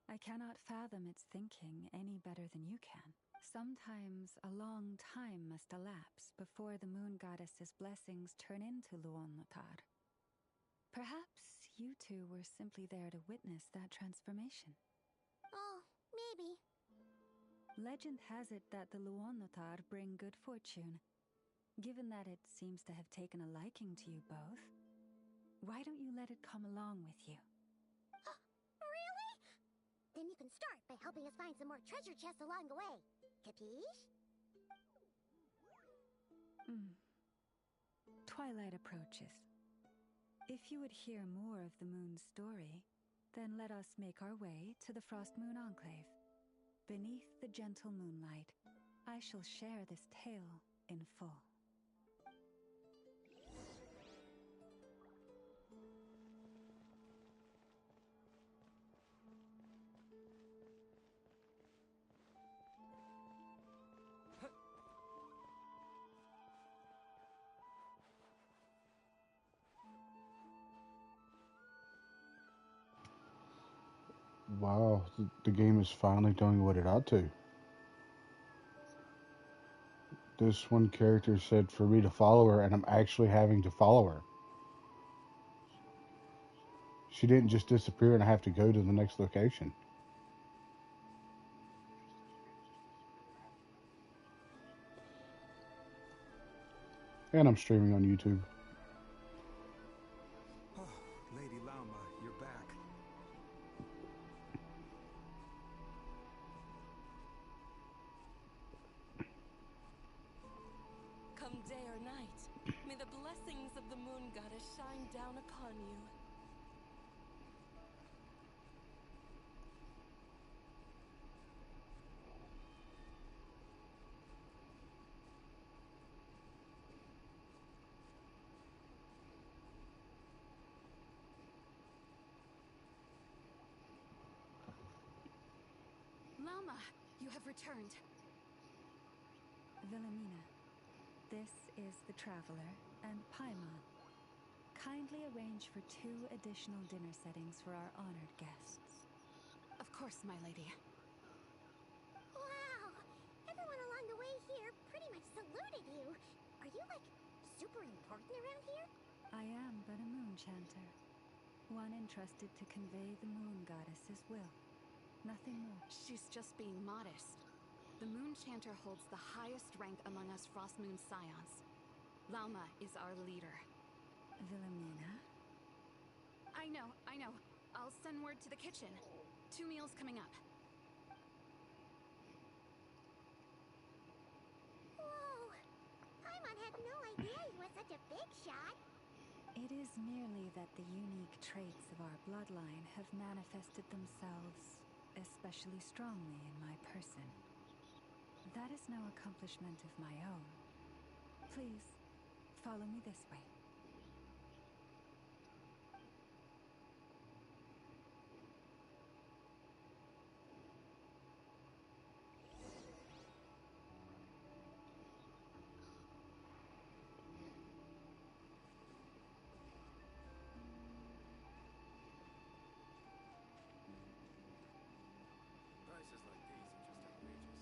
I cannot fathom its thinking any better than you can. Sometimes a long time must elapse before the moon goddess's blessings turn into Luonnotar. Perhaps you two were simply there to witness that transformation. Oh, maybe. Legend has it that the Luonnotar bring good fortune. Given that it seems to have taken a liking to you both, why don't you let it come along with you? Really? Then you can start by helping us find some more treasure chests along the way. Capiche? Twilight approaches. If you would hear more of the moon's story, then let us make our way to the Frost Moon Enclave. Beneath the gentle moonlight, I shall share this tale in full. Wow, the game is finally doing what it ought to. This one character said for me to follow her, and I'm actually having to follow her. She didn't just disappear and I have to go to the next location. And I'm streaming on YouTube. Oh, Lady Lauma, you're back. Come day or night, may the blessings of the moon goddess shine down upon you. Lauma, you have returned. Wilhelmina, this is the Traveler and Paimon. Kindly arrange for 2 additional dinner settings for our honored guests. Of course, my lady. Wow! Everyone along the way here pretty much saluted you. you, like, super important around here? I am but a moon chanter. One entrusted to convey the moon goddess's will. Nothing more. She's just being modest. The Moon Chanter holds the highest rank among us Frost Moon Scions. Lauma is our leader. Wilhelmina? I know. I'll send word to the kitchen. 2 meals coming up. Whoa! Paimon had no idea he was such a big shot. It is merely that the unique traits of our bloodline have manifested themselves especially strongly in my person. That is no accomplishment of my own. Please, follow me this way. Prices like these are just outrageous.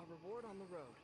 A reward on the road.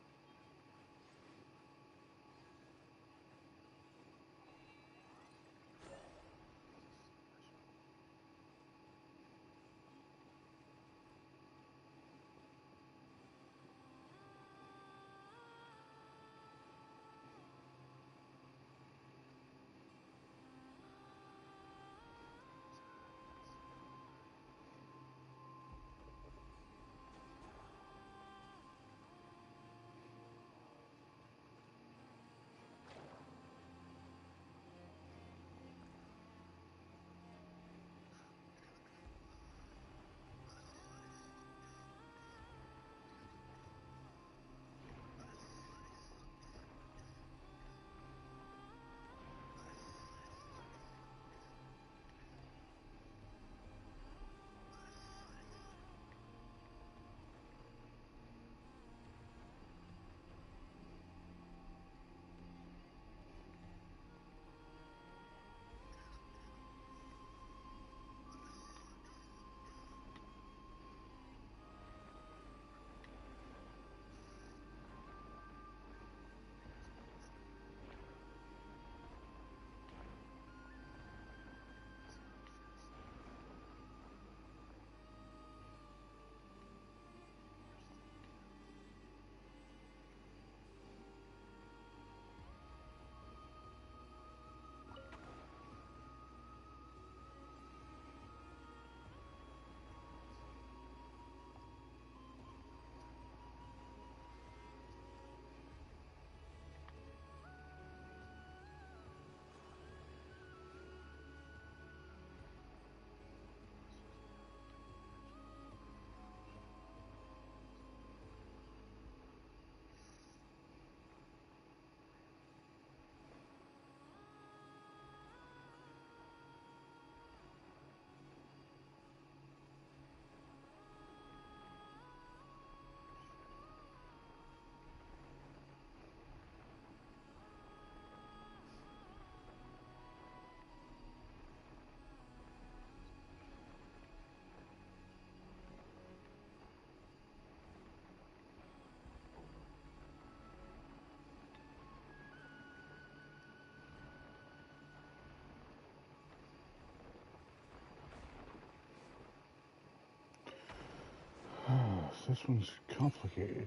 This one's complicated.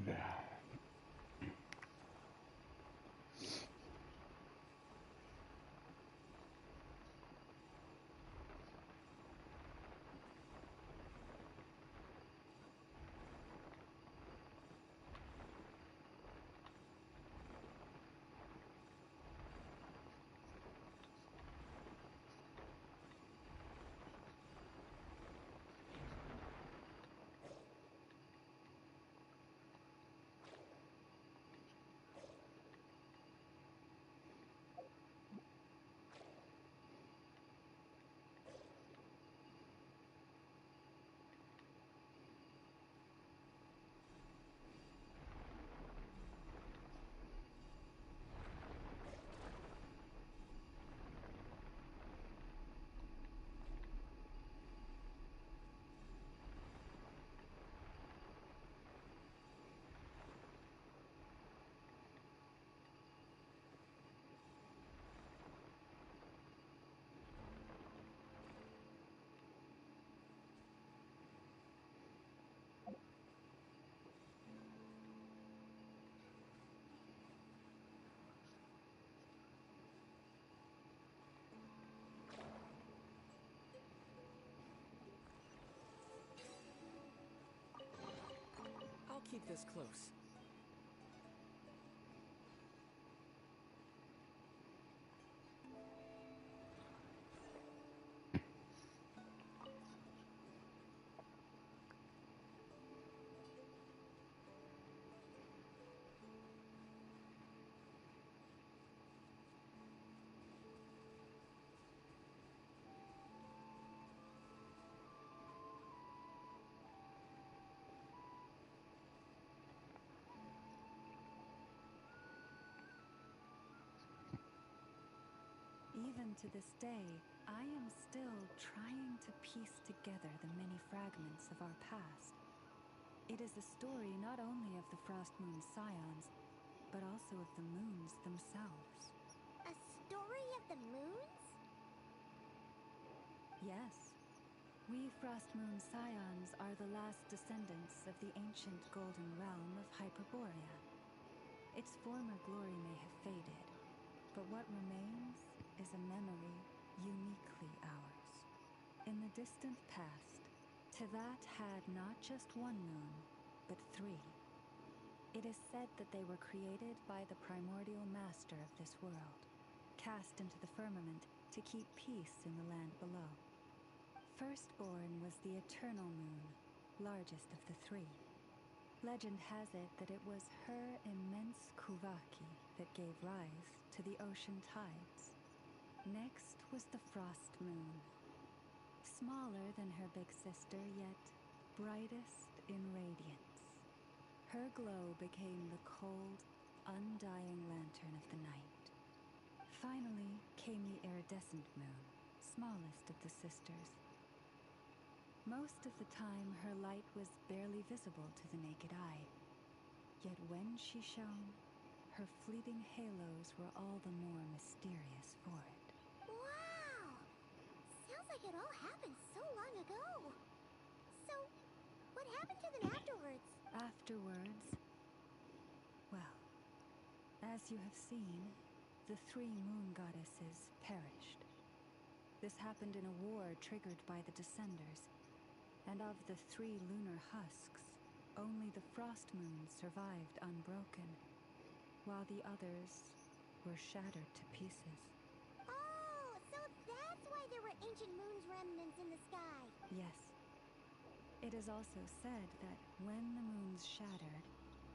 I'll keep this close. Even to this day, I am still trying to piece together the many fragments of our past. It is a story not only of the Frost Moon Scions, but also of the moons themselves. A story of the moons? Yes. We Frost Moon Scions are the last descendants of the ancient golden realm of Hyperborea. Its former glory may have faded, but what remains is a memory uniquely ours. In the distant past, Tivat had not just one moon, but 3. It is said that they were created by the primordial master of this world, cast into the firmament to keep peace in the land below. Firstborn was the eternal moon, largest of the 3. Legend has it that it was her immense Kuvaki that gave rise to the ocean tides. Next was the Frost Moon. Smaller than her big sister, yet brightest in radiance. Her glow became the cold, undying lantern of the night. Finally came the iridescent moon, smallest of the sisters. Most of the time, her light was barely visible to the naked eye. Yet when she shone, her fleeting halos were all the more mysterious for it. Wow! Sounds like it all happened so long ago. So, what happened to them afterwards? Afterwards, well, as you have seen, the 3 moon goddesses perished. This happened in a war triggered by the Descenders, and of the 3 lunar husks, only the Frost Moon survived unbroken, while the others were shattered to pieces. Oh, so that's why there were ancient moon's remnants in the sky. Yes. It is also said that when the moons shattered,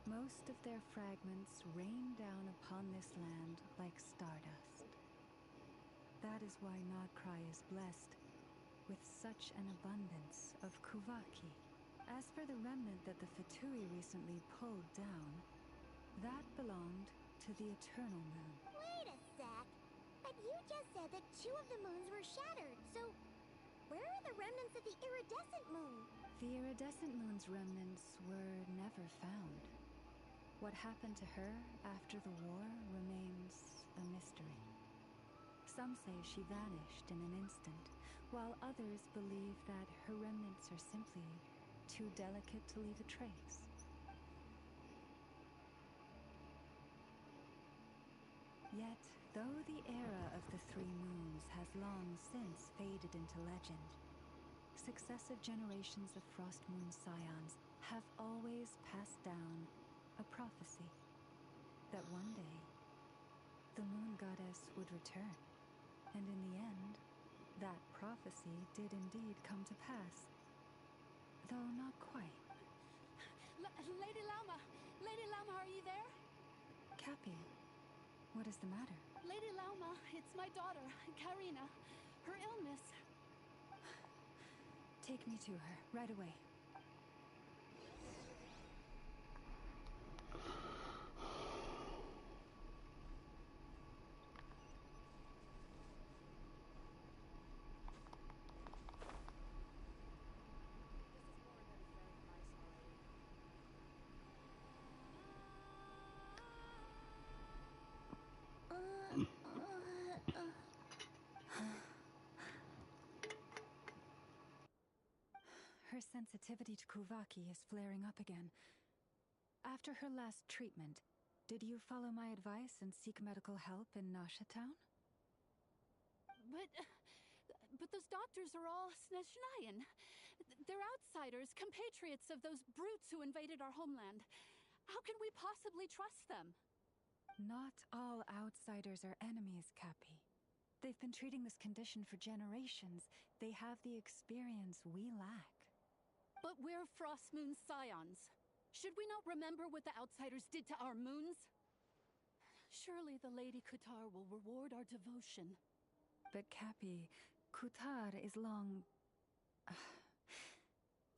most of their fragments rained down upon this land like stardust. That is why Nodcry is blessed with such an abundance of Kuvaki. As for the remnant that the Fatui recently pulled down, that belonged to the Eternal Moon. Wait a sec. But you just said that 2 of the moons were shattered, so where are the remnants of the iridescent moon? The iridescent moon's remnants were never found. What happened to her after the war remains a mystery. Some say she vanished in an instant, while others believe that her remnants are simply too delicate to leave a trace. Yet, though the era of the three moons has long since faded into legend, successive generations of Frost Moon Scions have always passed down a prophecy that one day the moon goddess would return. And in the end, that prophecy did indeed come to pass. Though not quite. Lady Lauma! Lady Lauma, are you there? Cappy, what is the matter? Lady Lauma, it's my daughter, Karina. Her illness. Take me to her, right away. Her sensitivity to Kuvaki is flaring up again. After her last treatment, did you follow my advice and seek medical help in Nasha Town? But those doctors are all Snezhnayan. They're outsiders, compatriots of those brutes who invaded our homeland. How can we possibly trust them? Not all outsiders are enemies, Cappy. They've been treating this condition for generations. They have the experience we lack. But we're Frost Moon Scions. Should we not remember what the outsiders did to our moons? Surely the Lady Kutar will reward our devotion. But Cappy, Kutar is long...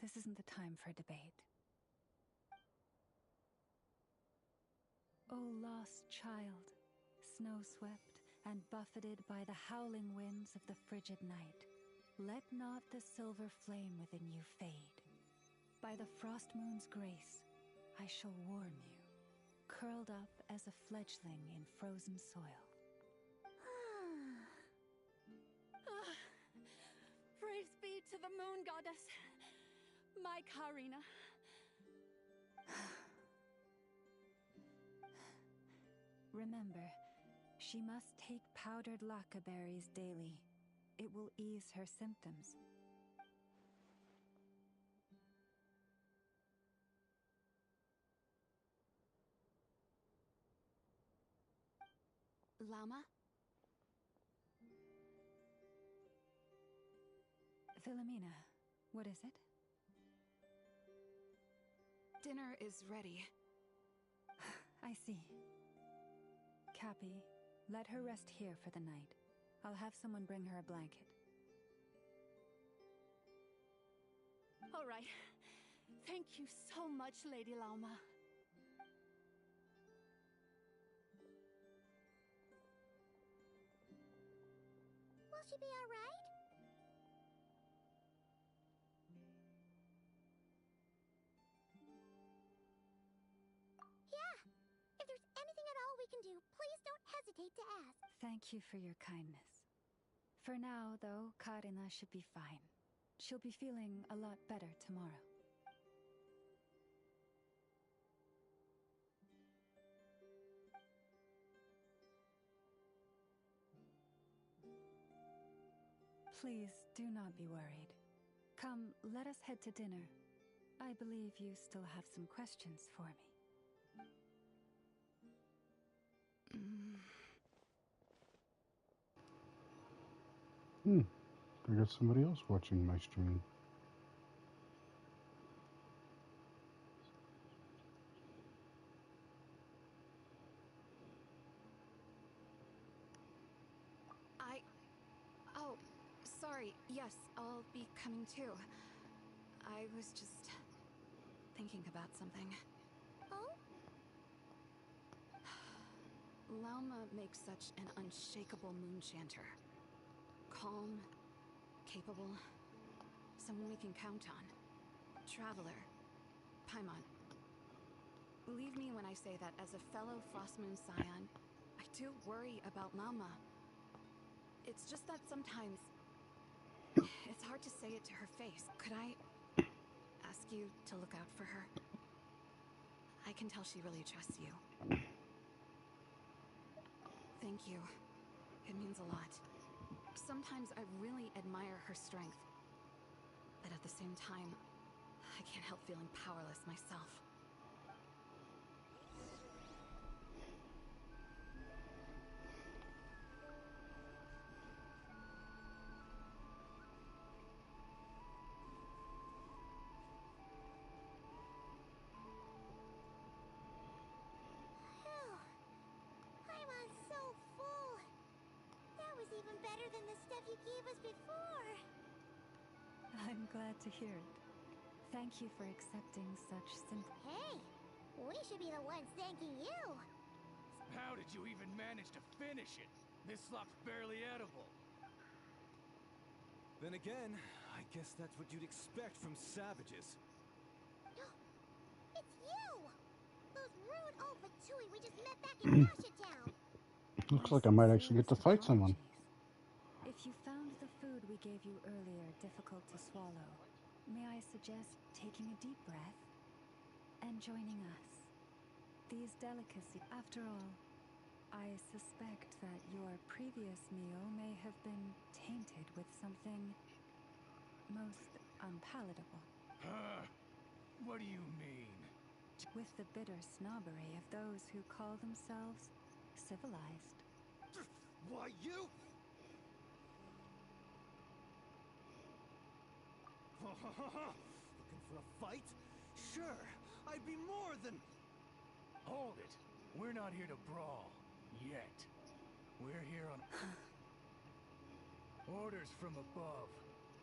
This isn't the time for debate. O lost child, snow-swept and buffeted by the howling winds of the frigid night, let not the silver flame within you fade. By the frost moon's grace, I shall warm you, curled up as a fledgling in frozen soil. Praise be to the moon goddess, my Karina. Remember, she must take powdered laka berries daily. It will ease her symptoms. Lauma? Philomena, what is it? Dinner is ready. I see. Cappy, let her rest here for the night. I'll have someone bring her a blanket. All right. Thank you so much, Lady Lauma. Will she be all right? Yeah. If there's anything at all we can do, please don't hesitate to ask. Thank you for your kindness. For now, though, Karina should be fine. She'll be feeling a lot better tomorrow. Please do not be worried. Come, let us head to dinner. I believe you still have some questions for me. I got somebody else watching my stream. Oh, sorry. Yes, I'll be coming too. I was just thinking about something. Oh? Lauma makes such an unshakable moonchanter. Calm, capable, someone we can count on. Traveler. Paimon. Believe me when I say that as a fellow Frostmoon Scion, I do worry about Lauma. It's just that sometimes it's hard to say it to her face. Could I ask you to look out for her. I can tell she really trusts you. Thank you. It means a lot. Sometimes I really admire her strength. But at the same time, I can't help feeling powerless myself. Paimon's so full. That was even better than the stuff you gave us before. I'm glad to hear it. Thank you for accepting such simple... Hey, we should be the ones thanking you. How did you even manage to finish it? This slop's barely edible. Then again, I guess that's what you'd expect from savages. It's you! Those rude old Fatui we just met back in Russia Town. Looks like I might actually get to fight someone. If you found the food we gave you earlier difficult to swallow, may I suggest taking a deep breath and joining us? These delicacies, after all, I suspect that your previous meal may have been tainted with something most unpalatable. What do you mean? With the bitter snobbery of those who call themselves civilized. Why, you? Looking for a fight? Sure, I'd be more than... Hold it. We're not here to brawl. Yet. We're here on... Orders from above.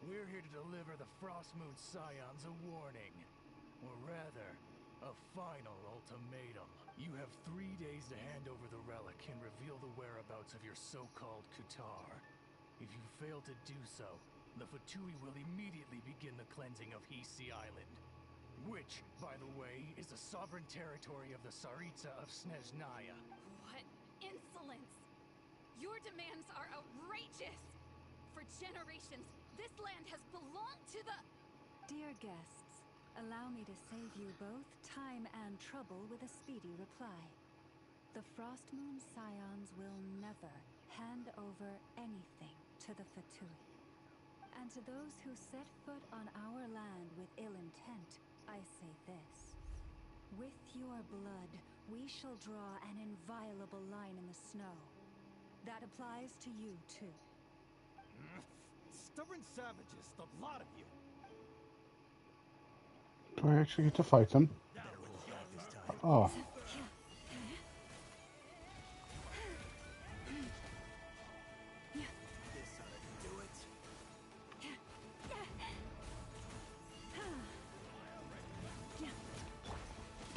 We're here to deliver the Frostmoon Scions a warning. Or rather, a final ultimatum. You have 3 days to hand over the relic and reveal the whereabouts of your so-called Kutar. If you fail to do so, the Fatui will immediately begin the cleansing of Hisi Island. Which, by the way, is the sovereign territory of the Tsaritsa of Snezhnaya. What insolence! Your demands are outrageous! For generations, this land has belonged to the... Dear guests, allow me to save you both time and trouble with a speedy reply. The Frostmoon Scions will never hand over anything to the Fatui. And to those who set foot on our land with ill intent, I say this. With your blood, we shall draw an inviolable line in the snow. That applies to you, too. Stubborn savages, the lot of you. Do I actually get to fight them? Oh.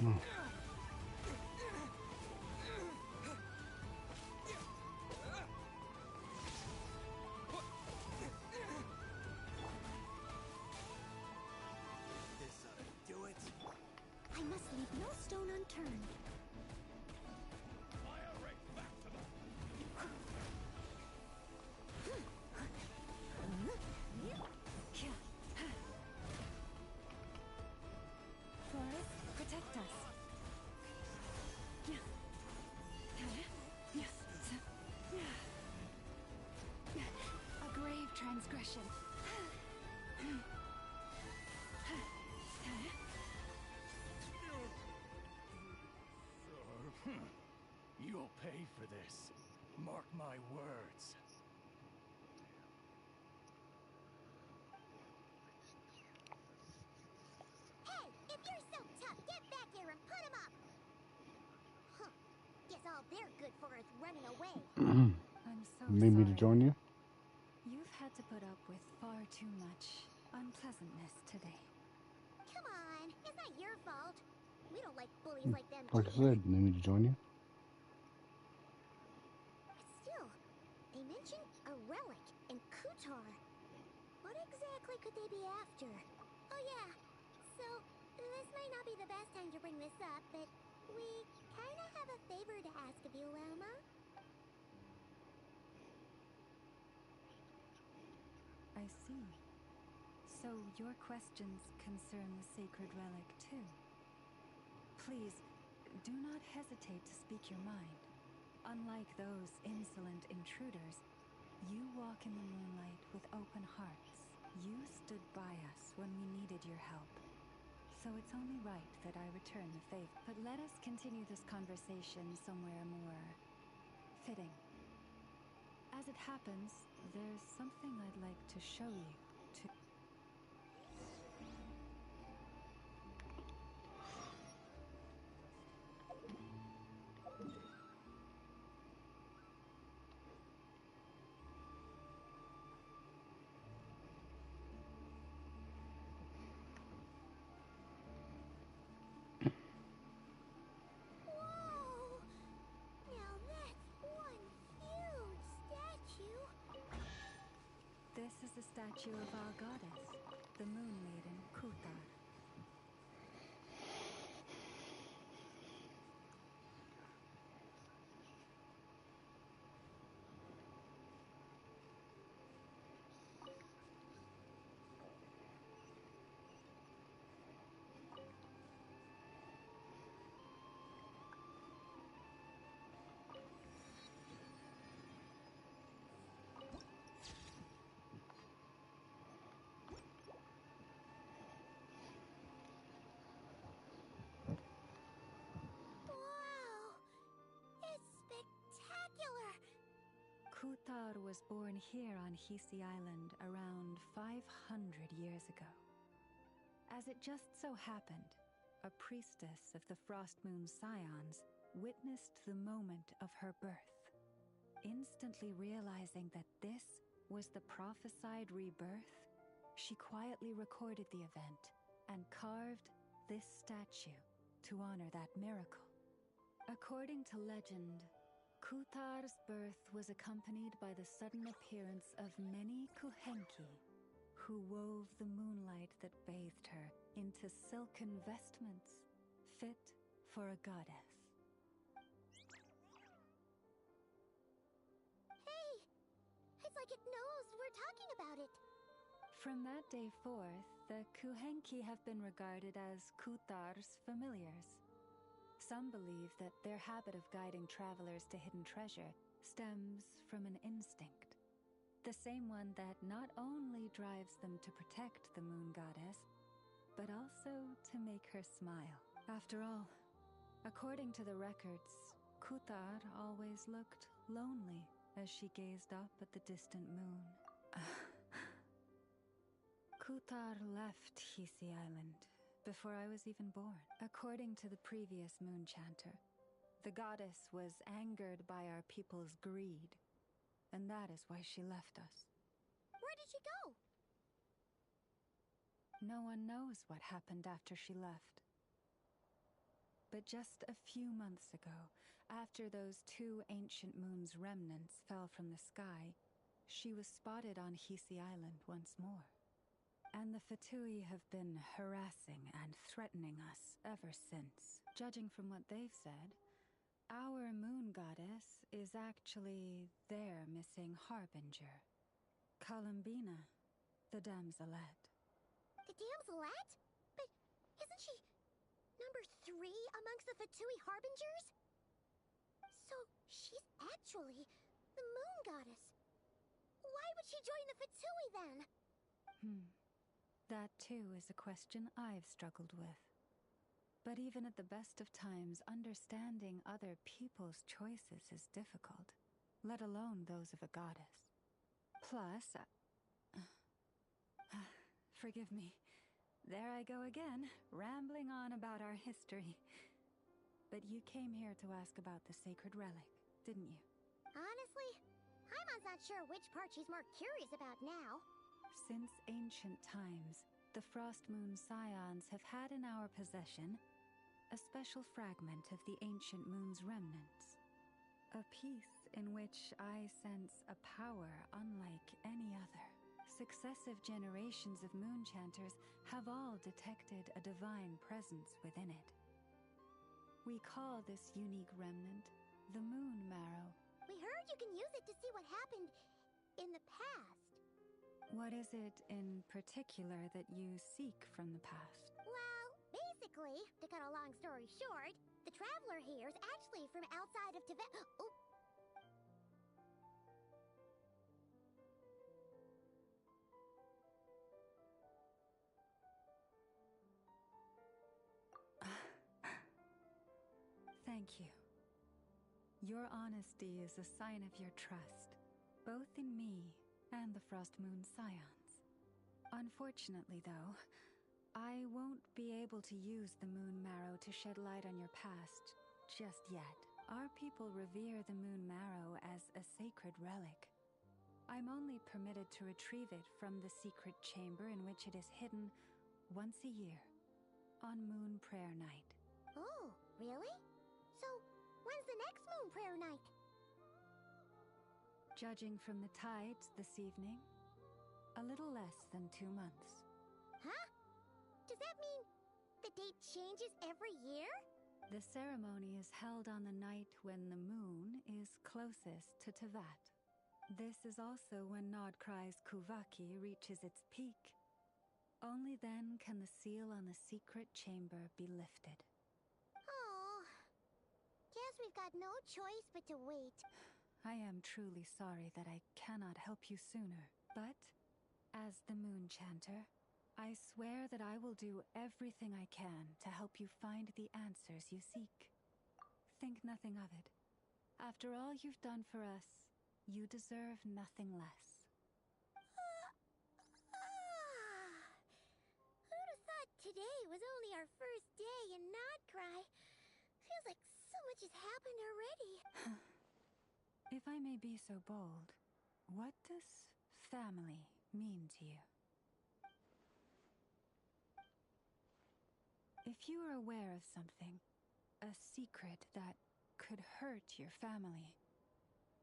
Oh. I must leave no stone unturned. Forest, protect us. A grave transgression. You'll pay for this. Mark my words. Hey, if you're so tough, get back here and put him up! Huh. Guess all they're good for is running away. I'm so Need me to sorry. join you? You've had to put up with far too much unpleasantness today. Come on, it's not your fault. We don't like bullies like them Like I either. said, need me to join you? Still, they mentioned a relic in Kutar. What exactly could they be after? Oh yeah, so this might not be the best time to bring this up, but we kinda have a favor to ask of you, Elma. I see. So your questions concern the sacred relic too? Please, do not hesitate to speak your mind. Unlike those insolent intruders, you walk in the moonlight with open hearts. You stood by us when we needed your help. So it's only right that I return the favor. But let us continue this conversation somewhere more fitting. As it happens, there's something I'd like to show you, too. Whoa! Now that's one huge statue. This is a statue of our goddess, the Moon Maiden Kuthar. Wow! It's spectacular! Kuthar was born here on Hisi Island around 500 years ago. As it just so happened, a priestess of the Frost Moon Scions witnessed the moment of her birth. Instantly realizing that this was the prophesied rebirth, she quietly recorded the event and carved this statue to honor that miracle. According to legend, Kuthar's birth was accompanied by the sudden appearance of many Kuhenki, who wove the moonlight that bathed her into silken vestments fit for a goddess. Hey! It's like it knows we're talking about it. From that day forth, the Kuhenki have been regarded as Kuthar's familiars. Some believe that their habit of guiding travelers to hidden treasure stems from an instinct. The same one that not only drives them to protect the moon goddess, but also to make her smile. After all, according to the records, Kuthar always looked lonely as she gazed up at the distant moon. Kuthar left Hisi Island before I was even born. According to the previous moon chanter, the goddess was angered by our people's greed, and that is why she left us. Where did she go? No one knows what happened after she left. But just a few months ago, after those 2 ancient moon's remnants fell from the sky, she was spotted on Hisi Island once more. And the Fatui have been harassing and threatening us ever since. Judging from what they've said, our moon goddess is actually their missing harbinger, Columbina, the damselette. The damselette? But isn't she number 3 amongst the Fatui harbingers? So she's actually the moon goddess. Why would she join the Fatui then? That too is a question I've struggled with. But even at the best of times, understanding other people's choices is difficult, let alone those of a goddess. Plus, forgive me, there I go again, rambling on about our history. But you came here to ask about the sacred relic, didn't you? Honestly, Paimon's not sure which part she's more curious about now. Since ancient times, the Frost Moon Scions have had in our possession a special fragment of the ancient moon's remnants. A piece in which I sense a power unlike any other. Successive generations of moon chanters have all detected a divine presence within it. We call this unique remnant the Moon Marrow. We heard you can use it to see what happened in the past. What is it in particular that you seek from the past? Well, basically, to cut a long story short, the traveler here is actually from outside of Tibet. Oh. Thank you. Your honesty is a sign of your trust, both in me and the Frost Moon Scions. Unfortunately, though, I won't be able to use the Moon Marrow to shed light on your past just yet. Our people revere the Moon Marrow as a sacred relic. I'm only permitted to retrieve it from the secret chamber in which it is hidden once a year, on Moon Prayer Night. Oh, really? So, when's the next Moon Prayer Night? Judging from the tides this evening, a little less than 2 months. Huh? Does that mean the date changes every year? The ceremony is held on the night when the moon is closest to Tevat. This is also when Nodcry's Kuvaki reaches its peak. Only then can the seal on the secret chamber be lifted. Oh, guess we've got no choice but to wait. I am truly sorry that I cannot help you sooner, but as the Moon Chanter, I swear that I will do everything I can to help you find the answers you seek. Think nothing of it. After all you've done for us, you deserve nothing less. Who'd have thought today was only our first day in Nodcry? Feels like so much has happened already. If I may be so bold, what does family mean to you? If you are aware of something, a secret that could hurt your family,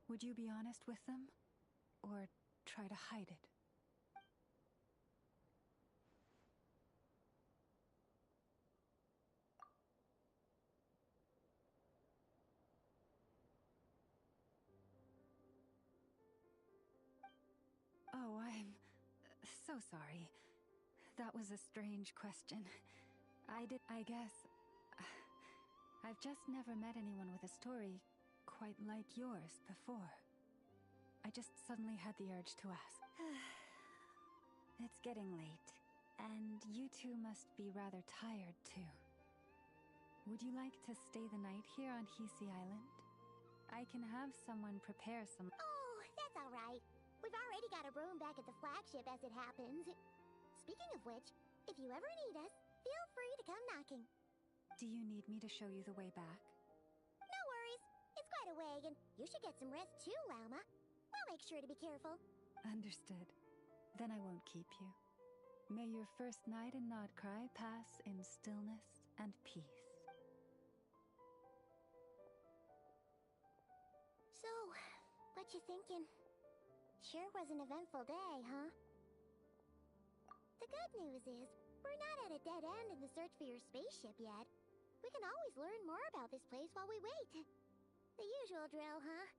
would you be honest with them, or try to hide it? Oh, I'm so sorry. That was a strange question. I guess... I've just never met anyone with a story quite like yours before. I just suddenly had the urge to ask. It's getting late, and you two must be rather tired too. Would you like to stay the night here on Hisi Island? I can have someone prepare some... Oh, that's all right. We've already got a room back at the flagship as it happens. Speaking of which, if you ever need us, feel free to come knocking. Do you need me to show you the way back? No worries. It's quite a way, and you should get some rest too, Lauma. We'll make sure to be careful. Understood. Then I won't keep you. May your first night in Nodcry pass in stillness and peace. So, what you thinking? Sure was an eventful day, huh? The good news is, we're not at a dead end in the search for your spaceship yet. We can always learn more about this place while we wait. The usual drill, huh?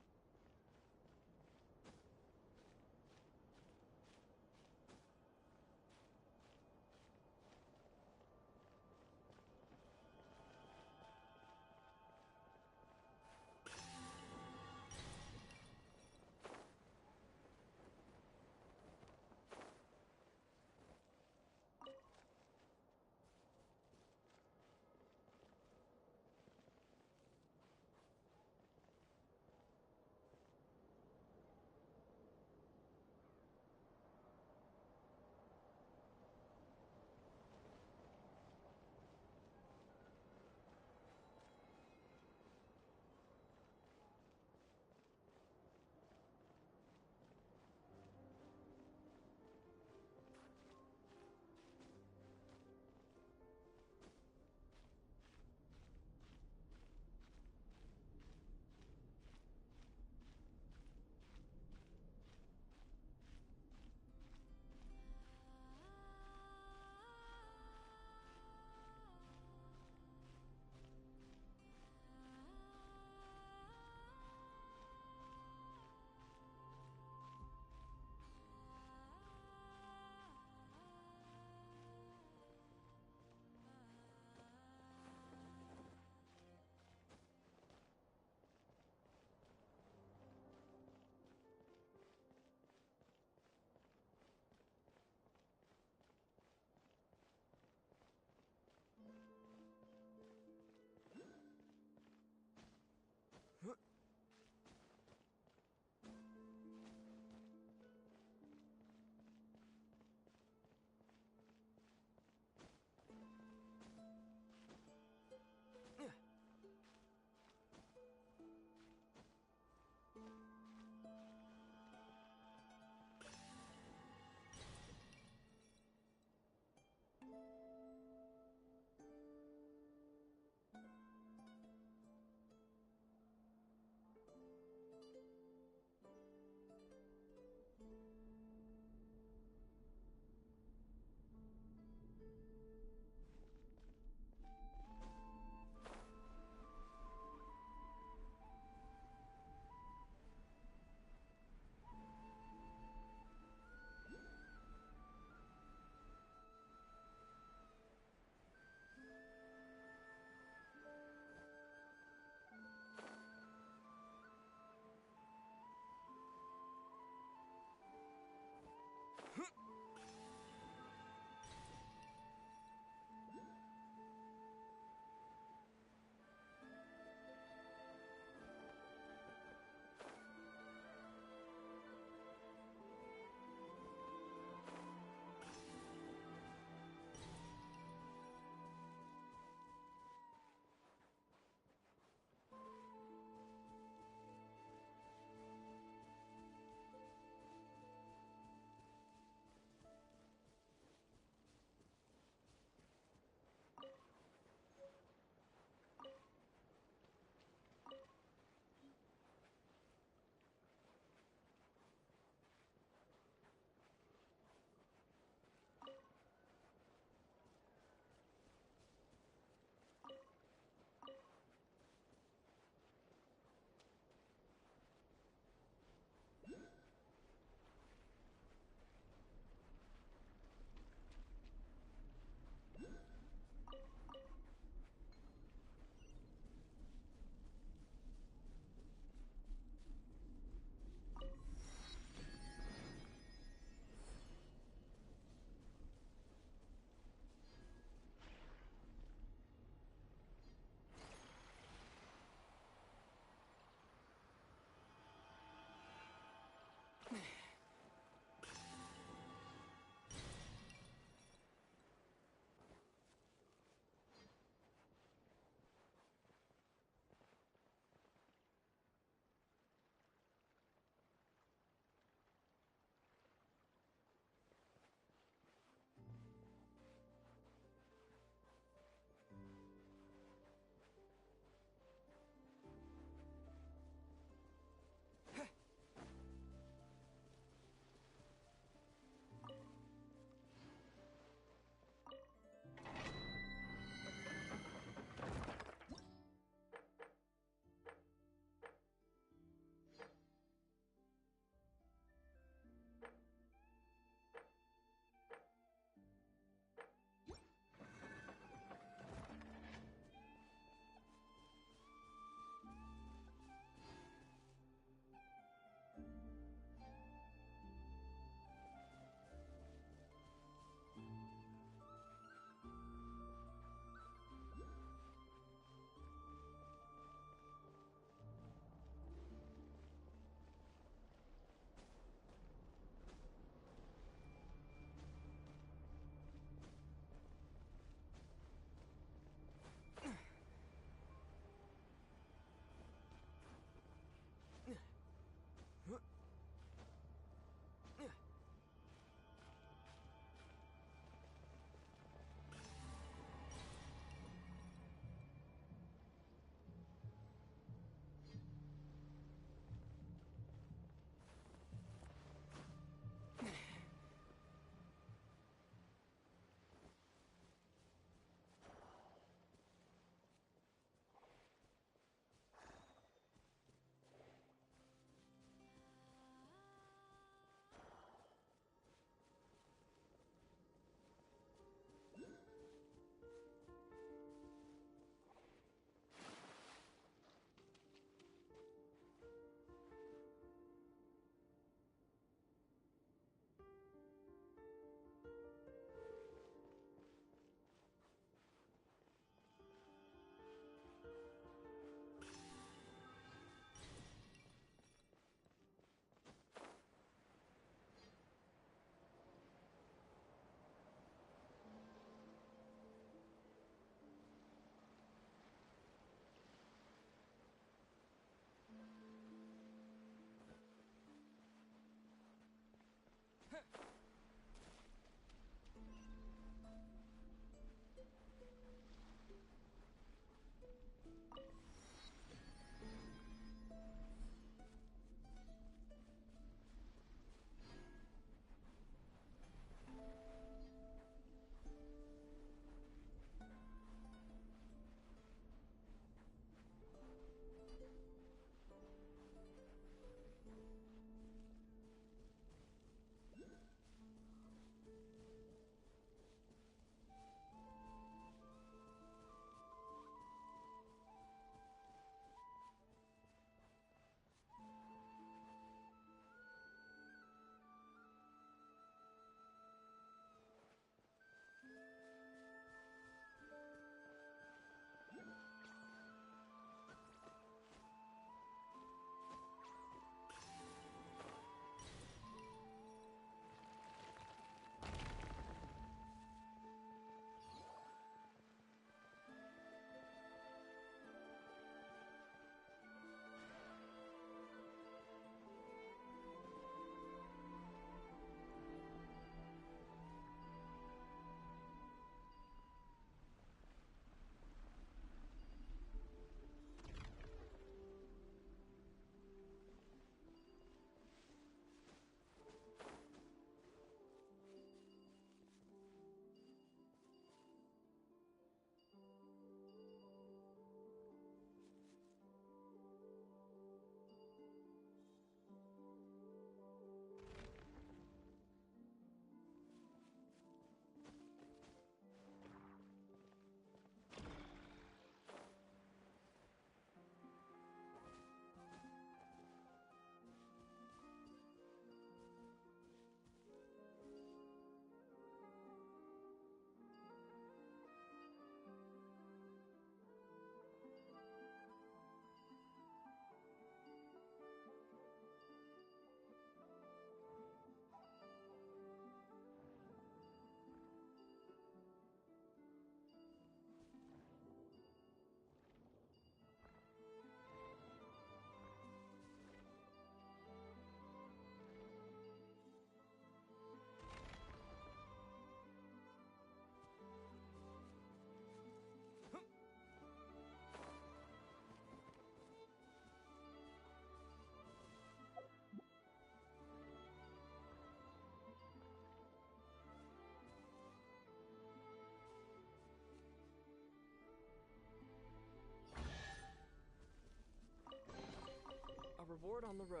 reward on the road.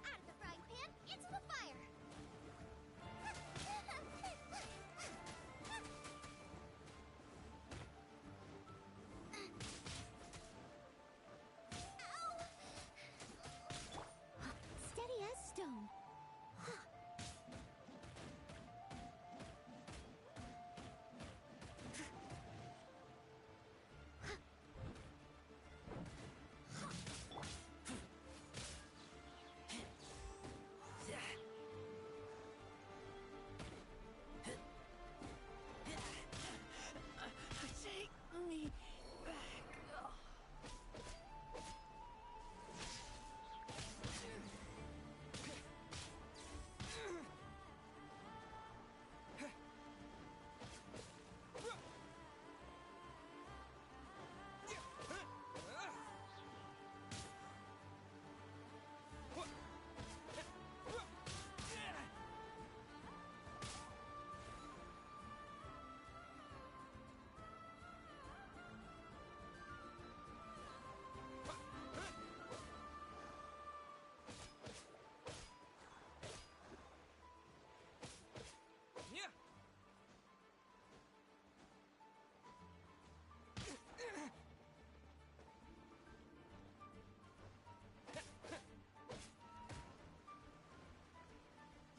Out of the frying pan, into the fire! Ow! Steady as stone. Take me back.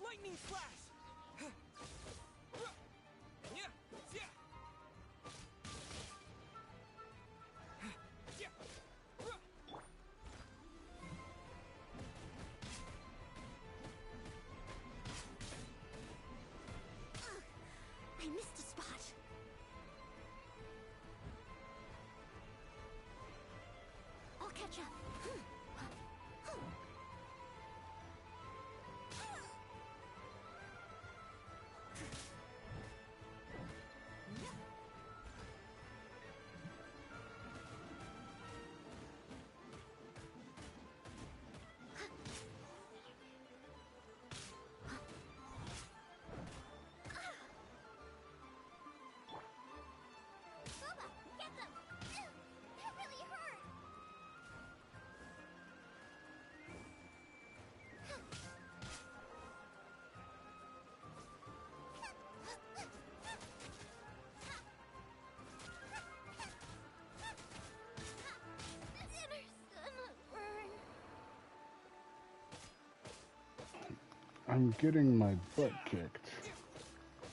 Lightning flash! I missed a spot. I'll catch up. Booba, get them! That really hurt! I'm getting my butt kicked.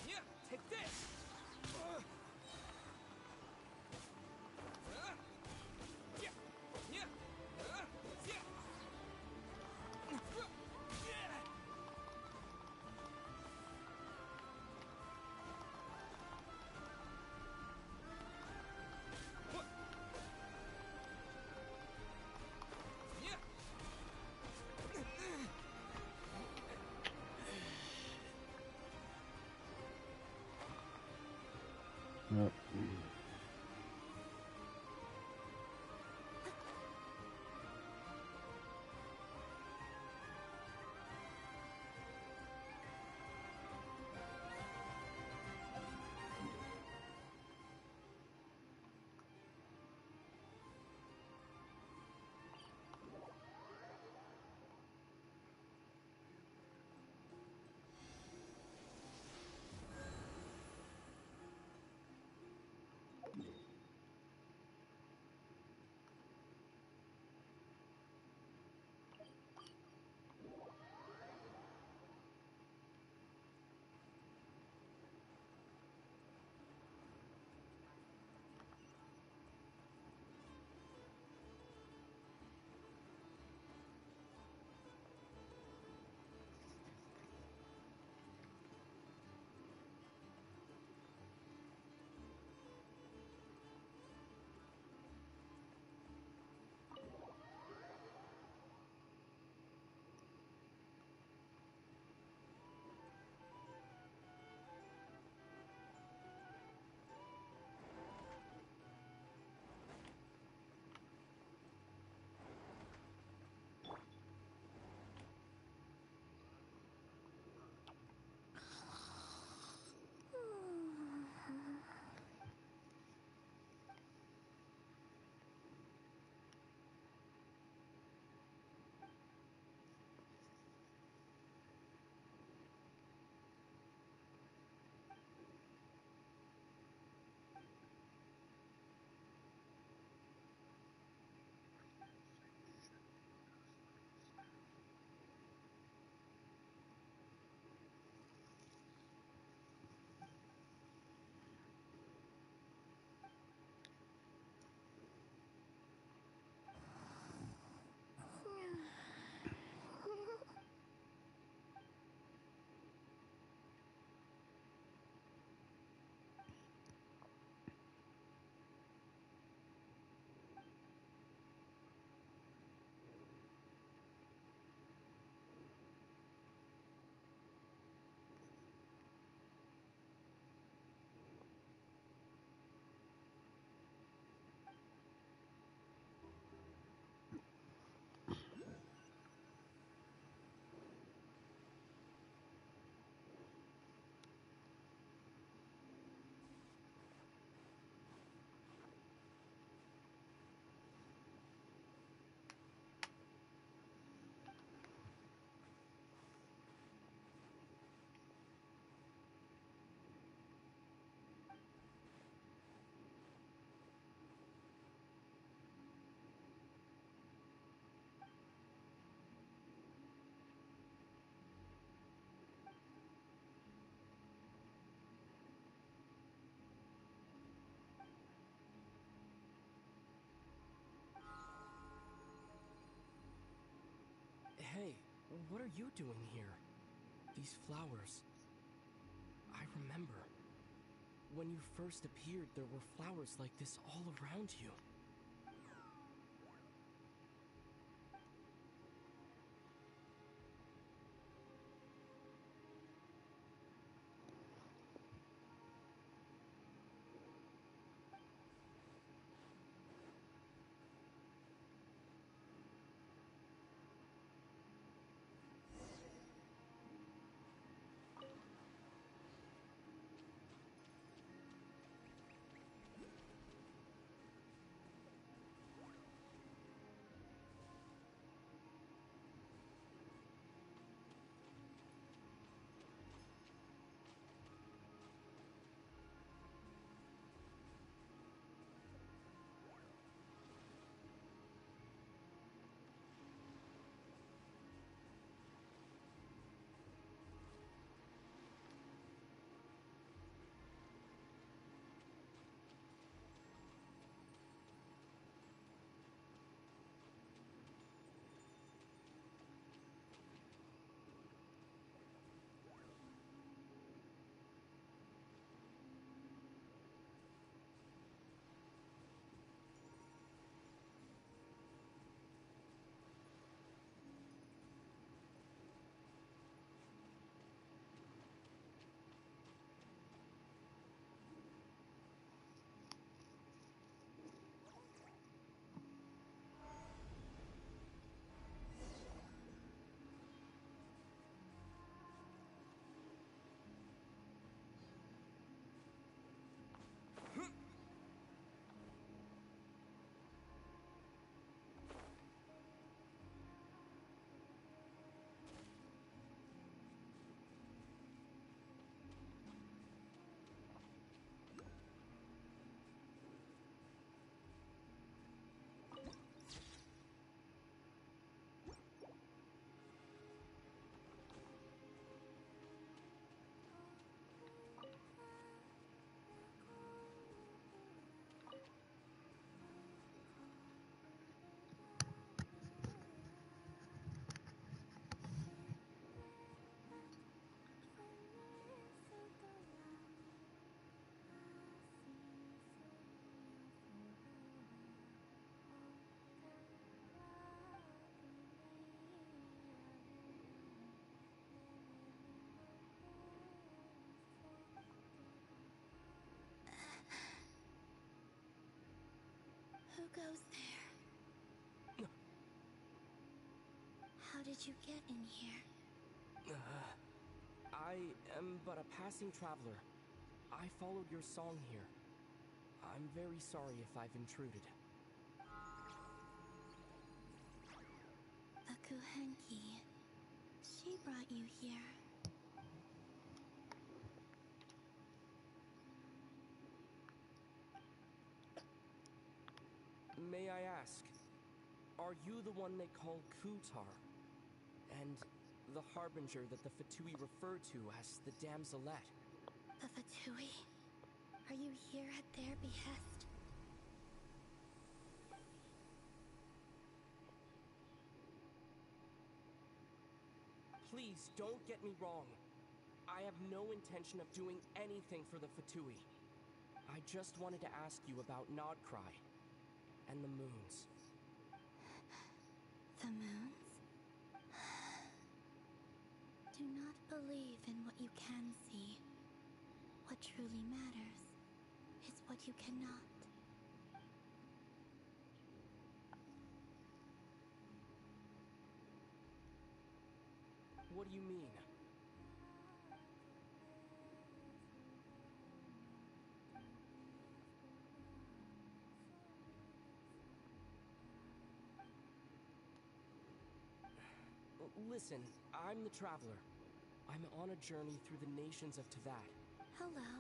Yeah, take this. Yeah, yeah, yeah. Yep. Hey, what are you doing here? These flowers. I remember. When you first appeared, there were flowers like this all around you. goes there? How did you get in here? I am but a passing traveler. I followed your song here. I'm very sorry if I've intruded. The Kuhenki. She brought you here. May I ask, are you the one they call Kutar? And the harbinger that the Fatui refer to as the Damselette? The Fatui? Are you here at their behest? Please don't get me wrong. I have no intention of doing anything for the Fatui. I just wanted to ask you about Nodcry and the moons. The moons? Do not believe in what you can see. What truly matters is what you cannot. What do you mean? Listen, I'm the Traveler. I'm on a journey through the nations of Teyvat. Hello.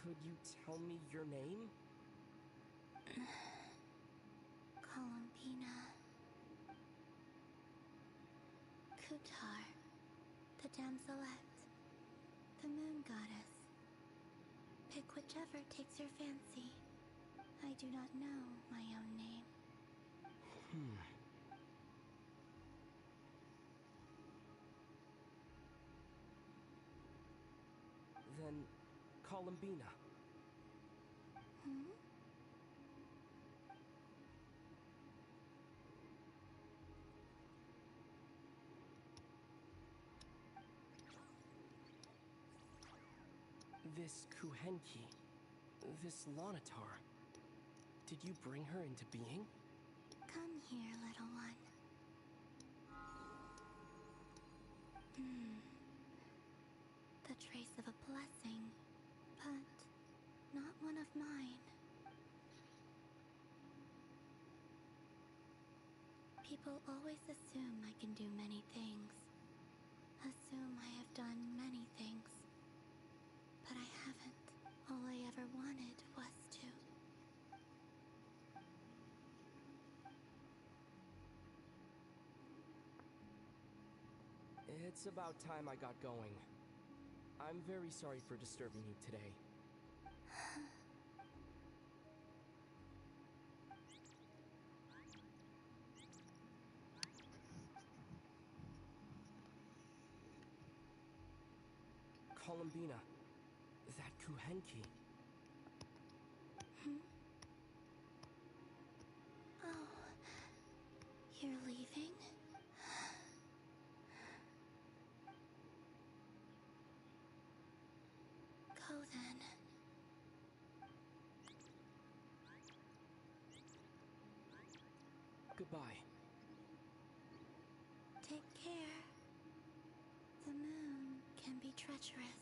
Could you tell me your name? Columbina. Kutar. The Damselette. The moon goddess. Pick whichever takes your fancy. I do not know my own name. Then, Columbina. This Kuhenki, this Lonatar, did you bring her into being? Come here, little one. The trace of a blessing, but not one of mine. People always assume I can do many things. Assume I have done many things. But I haven't. All I ever wanted was to. It's about time I got going. I'm very sorry for disturbing you today. Columbina, that Kuhenki. Oh, you're leaving? Go then. Goodbye. Take care. The moon can be treacherous.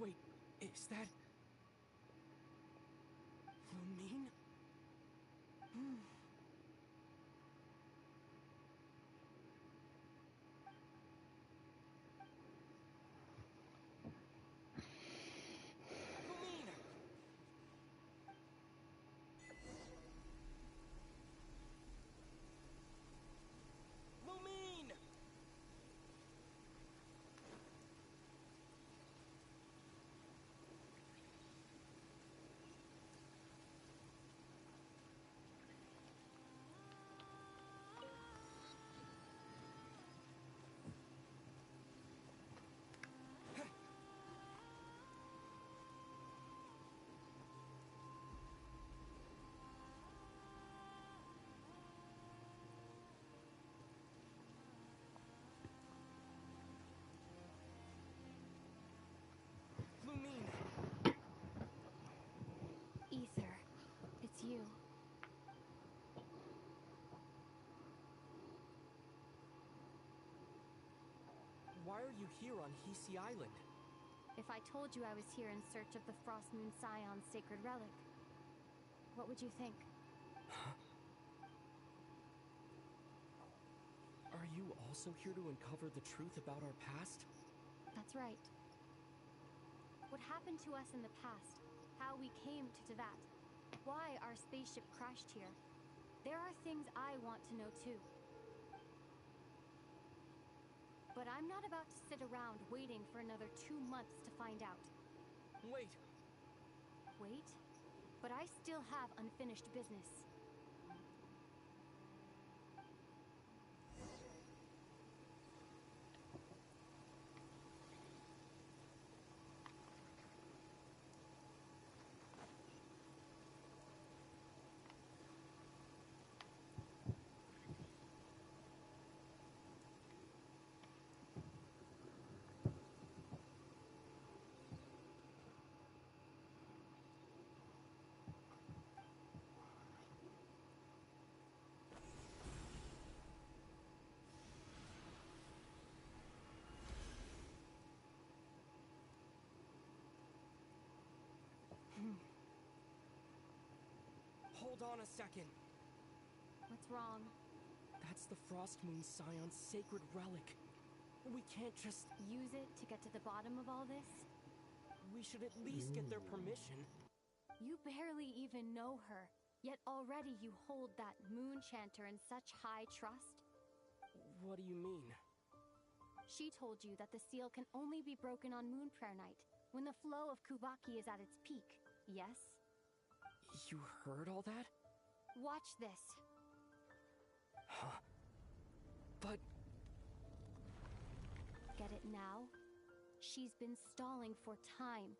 Wait, is that... Lumine? Lumine! why are you here on Hisi Island? If I told you I was here in search of the Frost Moon Scion's sacred relic, what would you think? Are you also here to uncover the truth about our past? That's right. What happened to us in the past, how we came to Teyvat, why our spaceship crashed here. There are things I want to know too. But I'm not about to sit around waiting for another 2 months to find out. Wait! Wait? But I still have unfinished business. Hold on a second. What's wrong? That's the Frost Moon Scion's sacred relic. We can't just... Use it to get to the bottom of all this? We should at least get their permission. You barely even know her, yet already you hold that moon chanter in such high trust? What do you mean? She told you that the seal can only be broken on Moon Prayer Night, when the flow of Kubaki is at its peak, yes? You heard all that? Watch this. Huh? But... Get it now? She's been stalling for time.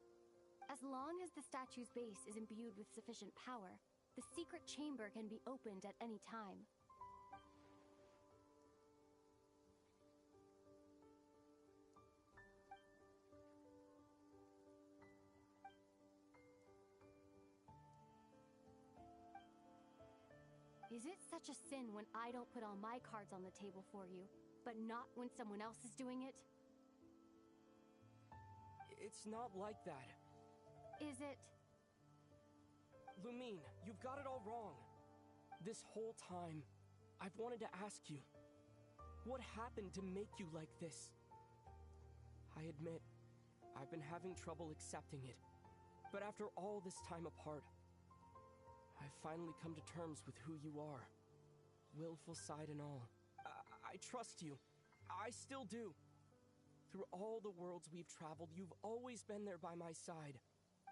As long as the statue's base is imbued with sufficient power, the secret chamber can be opened at any time. Is it such a sin when I don't put all my cards on the table for you, but not when someone else is doing it? It's not like that. Is it? Lumine, you've got it all wrong. This whole time, I've wanted to ask you, what happened to make you like this? I admit, I've been having trouble accepting it. But after all this time apart, I've finally come to terms with who you are. Willful side and all. I trust you. I still do. Through all the worlds we've traveled, you've always been there by my side.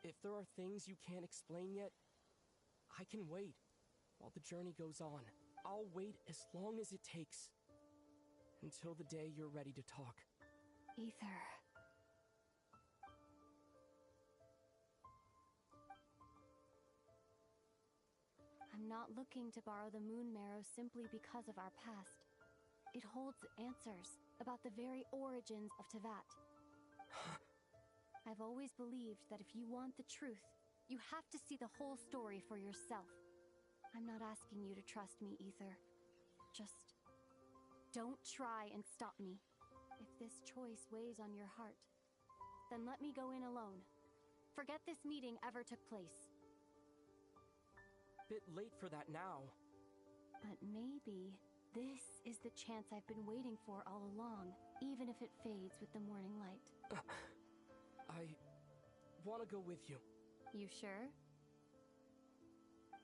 If there are things you can't explain yet, I can wait while the journey goes on. I'll wait as long as it takes. Until the day you're ready to talk. Ether. I'm not looking to borrow the Moon Marrow simply because of our past. It holds answers about the very origins of Teyvat. I've always believed that if you want the truth, you have to see the whole story for yourself. I'm not asking you to trust me, Ether. Just don't try and stop me. If this choice weighs on your heart, then let me go in alone. Forget this meeting ever took place. Bit late for that now. But maybe this is the chance I've been waiting for all along, even if it fades with the morning light. I want to go with you. You sure?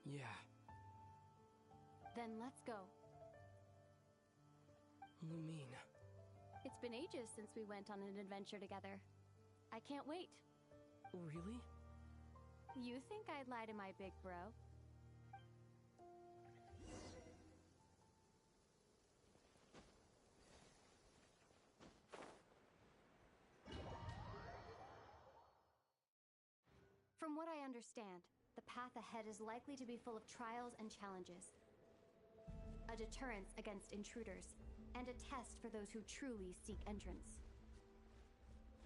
Yeah. Then let's go. Lumine. It's been ages since we went on an adventure together. I can't wait. Really? You think I'd lie to my big bro? From what I understand, the path ahead is likely to be full of trials and challenges. A deterrence against intruders, and a test for those who truly seek entrance.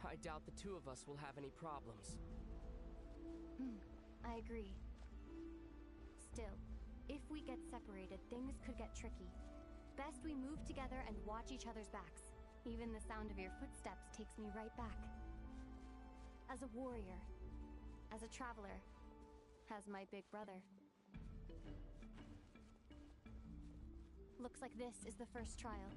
I doubt the two of us will have any problems. I agree. Still, if we get separated, things could get tricky. Best we move together and watch each other's backs. Even the sound of your footsteps takes me right back. As a warrior, as a traveler, as my big brother. Looks like this is the first trial.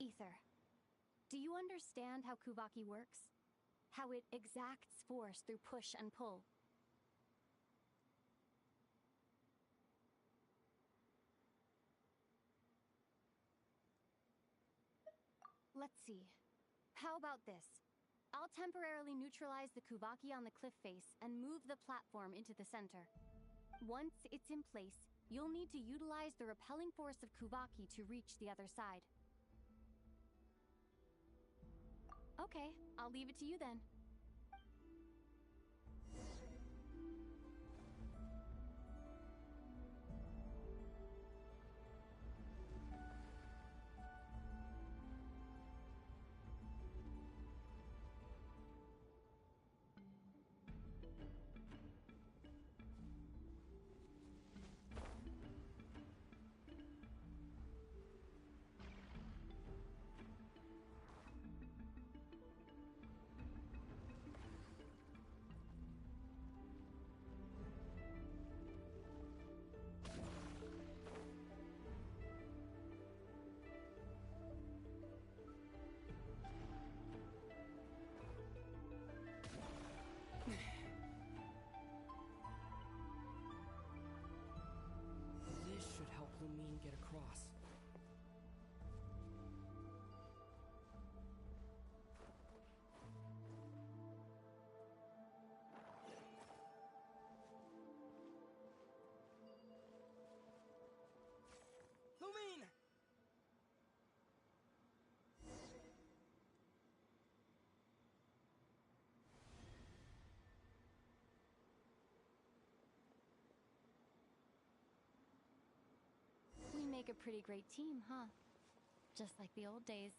Ether, do you understand how Kuvaki works? How it exacts force through push and pull? Let's see. How about this? I'll temporarily neutralize the Kuvaki on the cliff face and move the platform into the center. Once it's in place, you'll need to utilize the repelling force of Kuvaki to reach the other side. Okay, I'll leave it to you then. This should help Lumine get across. Lumine! We make a pretty great team, huh? Just like the old days.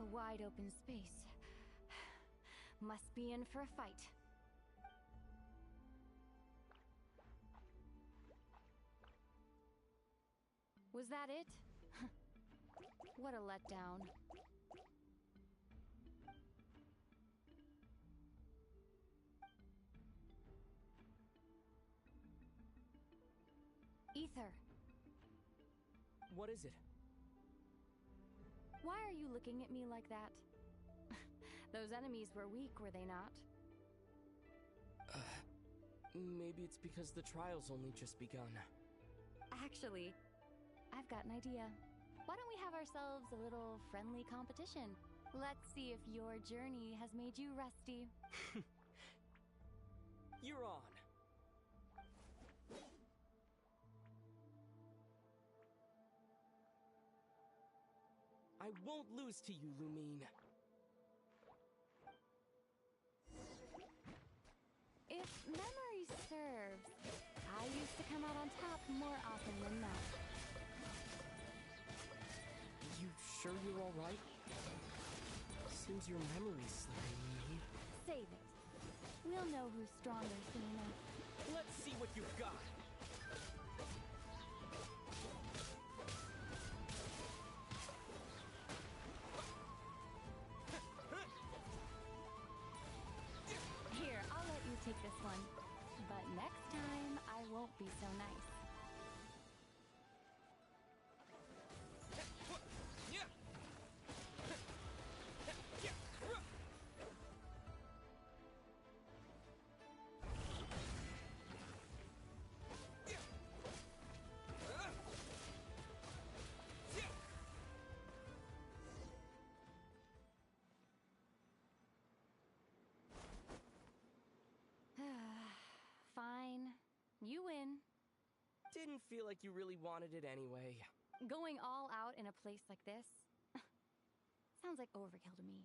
A wide open space. Must be in for a fight. Was that it? What a letdown. Ether, What is it? why are you looking at me like that? Those enemies were weak, were they not? Maybe it's because the trial's only just begun. Actually, I've got an idea. Why don't we have ourselves a little friendly competition? Let's see if your journey has made you rusty. You're on. I won't lose to you, Lumine. If memory serves, I used to come out on top more often than not. sure you're alright? Seems your memory's slipping, Lumine. Save it. We'll know who's stronger soon enough. Let's see what you've got. Here, I'll let you take this one. But next time, I won't be so nice. Fine. You win. Didn't feel like you really wanted it anyway. Going all out in a place like this sounds like overkill to me.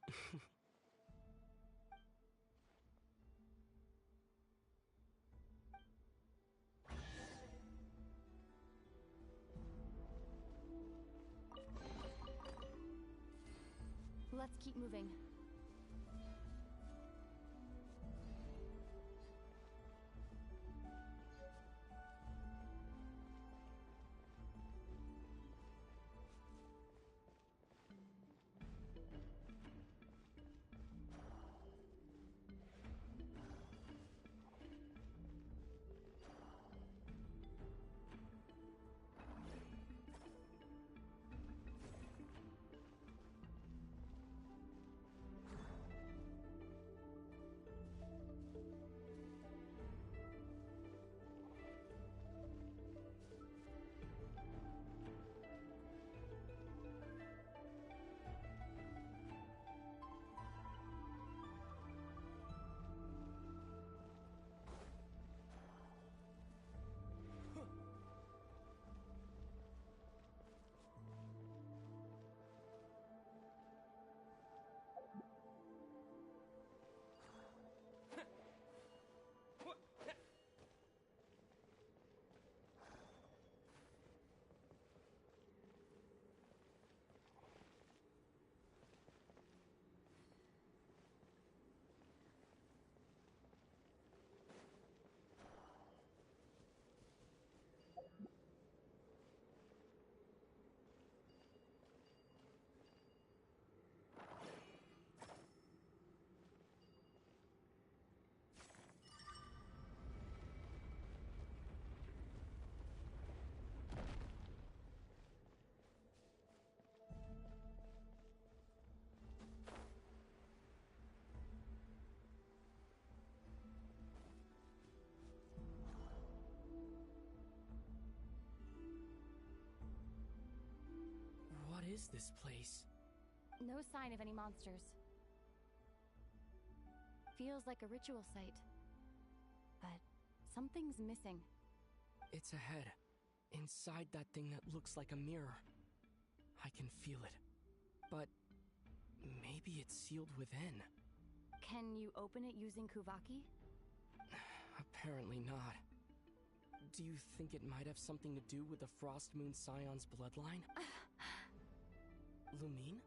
Let's keep moving. What is this place? No sign of any monsters. Feels like a ritual site. But something's missing. It's ahead. Inside that thing that looks like a mirror. I can feel it. But maybe it's sealed within. Can you open it using Kuvaki? Apparently not. Do you think it might have something to do with the Frost Moon Scion's bloodline? Lumine?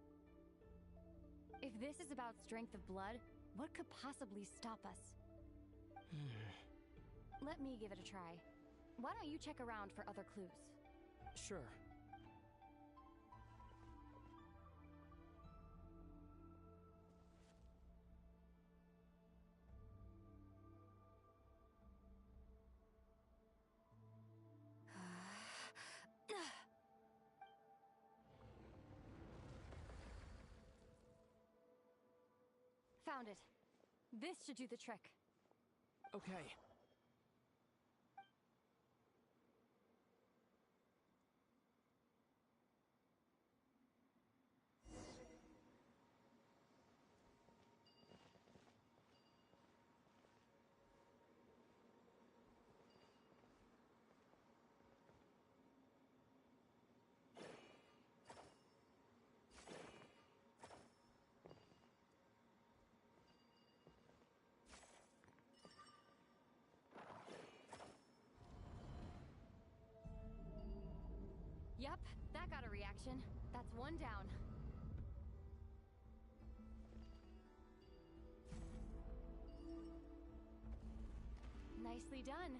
If this is about strength of blood, what could possibly stop us? Let me give it a try. Why don't you check around for other clues? Sure. Found it. This should do the trick. Okay. Yep, that got a reaction. That's one down. Nicely done.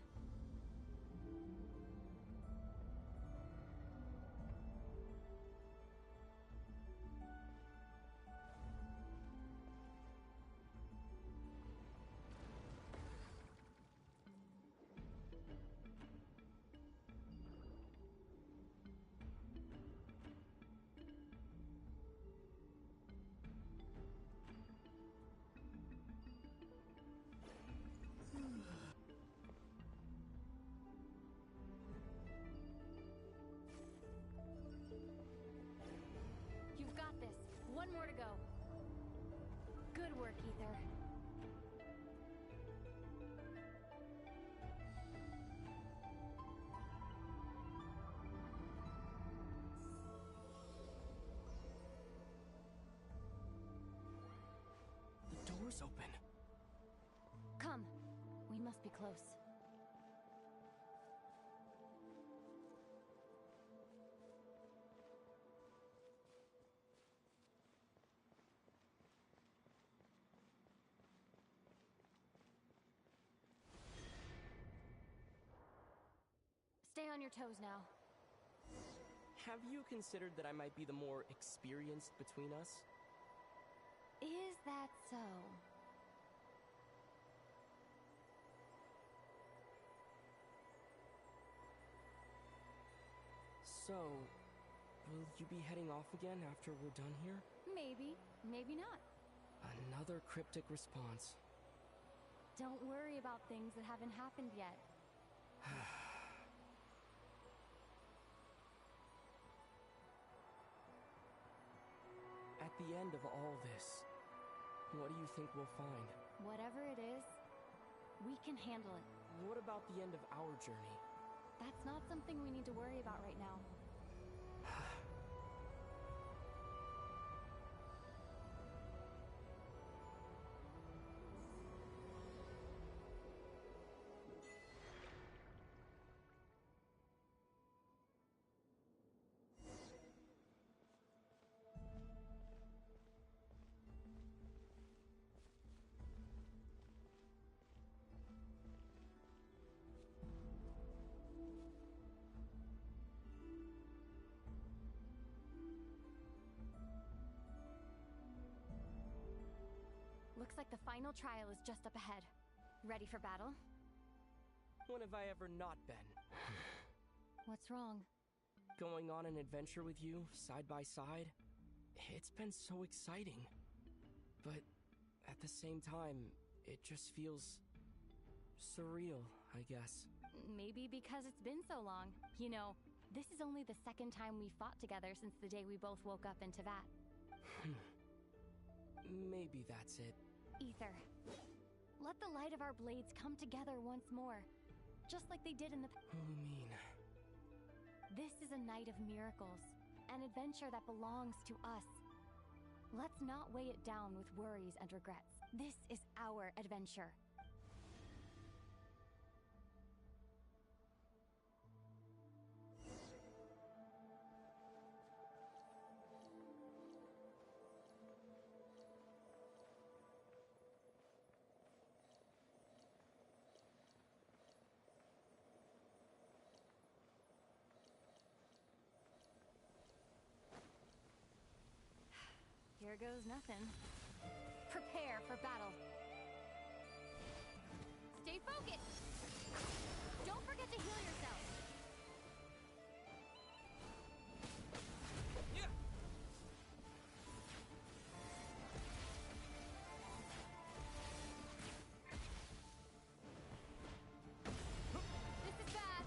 You've got this. One more to go. Good work, Ether. The door's open. Come. We must be close. Stay on your toes now. Have you considered that I might be the more experienced between us? Is that so? So, will you be heading off again after we're done here? Maybe, maybe not. Another cryptic response. Don't worry about things that haven't happened yet. At the end of all this, what do you think we'll find? Whatever it is, we can handle it. What about the end of our journey? That's not something we need to worry about right now. Looks like the final trial is just up ahead. Ready for battle? When have I ever not been? What's wrong? Going on an adventure with you, side by side, it's been so exciting. But at the same time, it just feels surreal, I guess. Maybe because it's been so long. You know, this is only the second time we fought together since the day we both woke up in Teyvat. Maybe that's it. Ether, let the light of our blades come together once more, just like they did in the... What do you mean? This is a night of miracles, an adventure that belongs to us. Let's not weigh it down with worries and regrets. This is our adventure. Here goes nothing. Prepare for battle. Stay focused! Don't forget to heal yourself! Yeah. This is bad!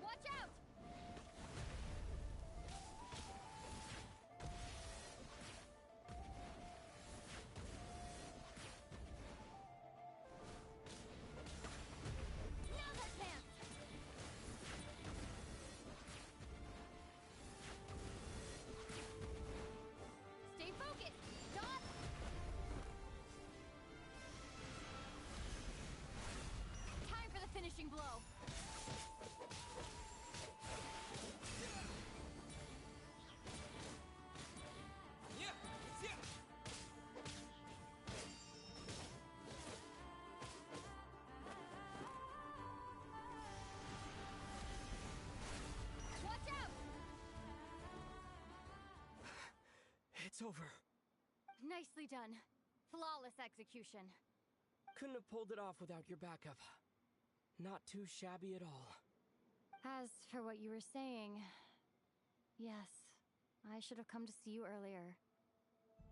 Watch out! It's over. Nicely done. Flawless execution. Couldn't have pulled it off without your backup. Not too shabby at all. As for what you were saying, yes, I should have come to see you earlier.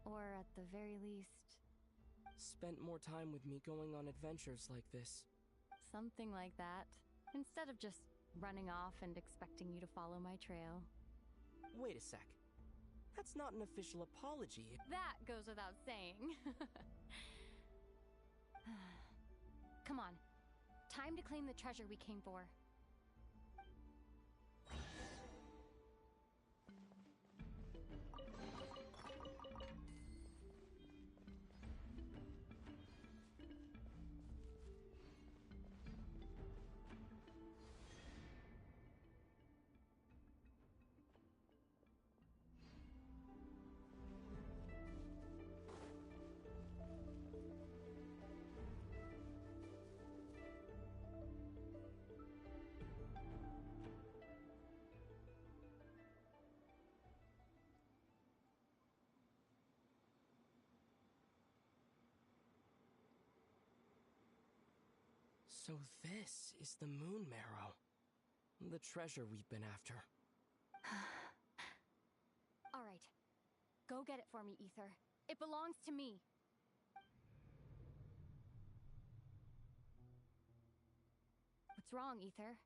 Or at the very least... Spent more time with me going on adventures like this. something like that. Instead of just running off and expecting you to follow my trail. Wait a sec. That's not an official apology. That goes without saying. Come on. Time to claim the treasure we came for. So this is the Moon Marrow. The treasure we've been after. All right. Go get it for me, Ether. It belongs to me. What's wrong, Ether?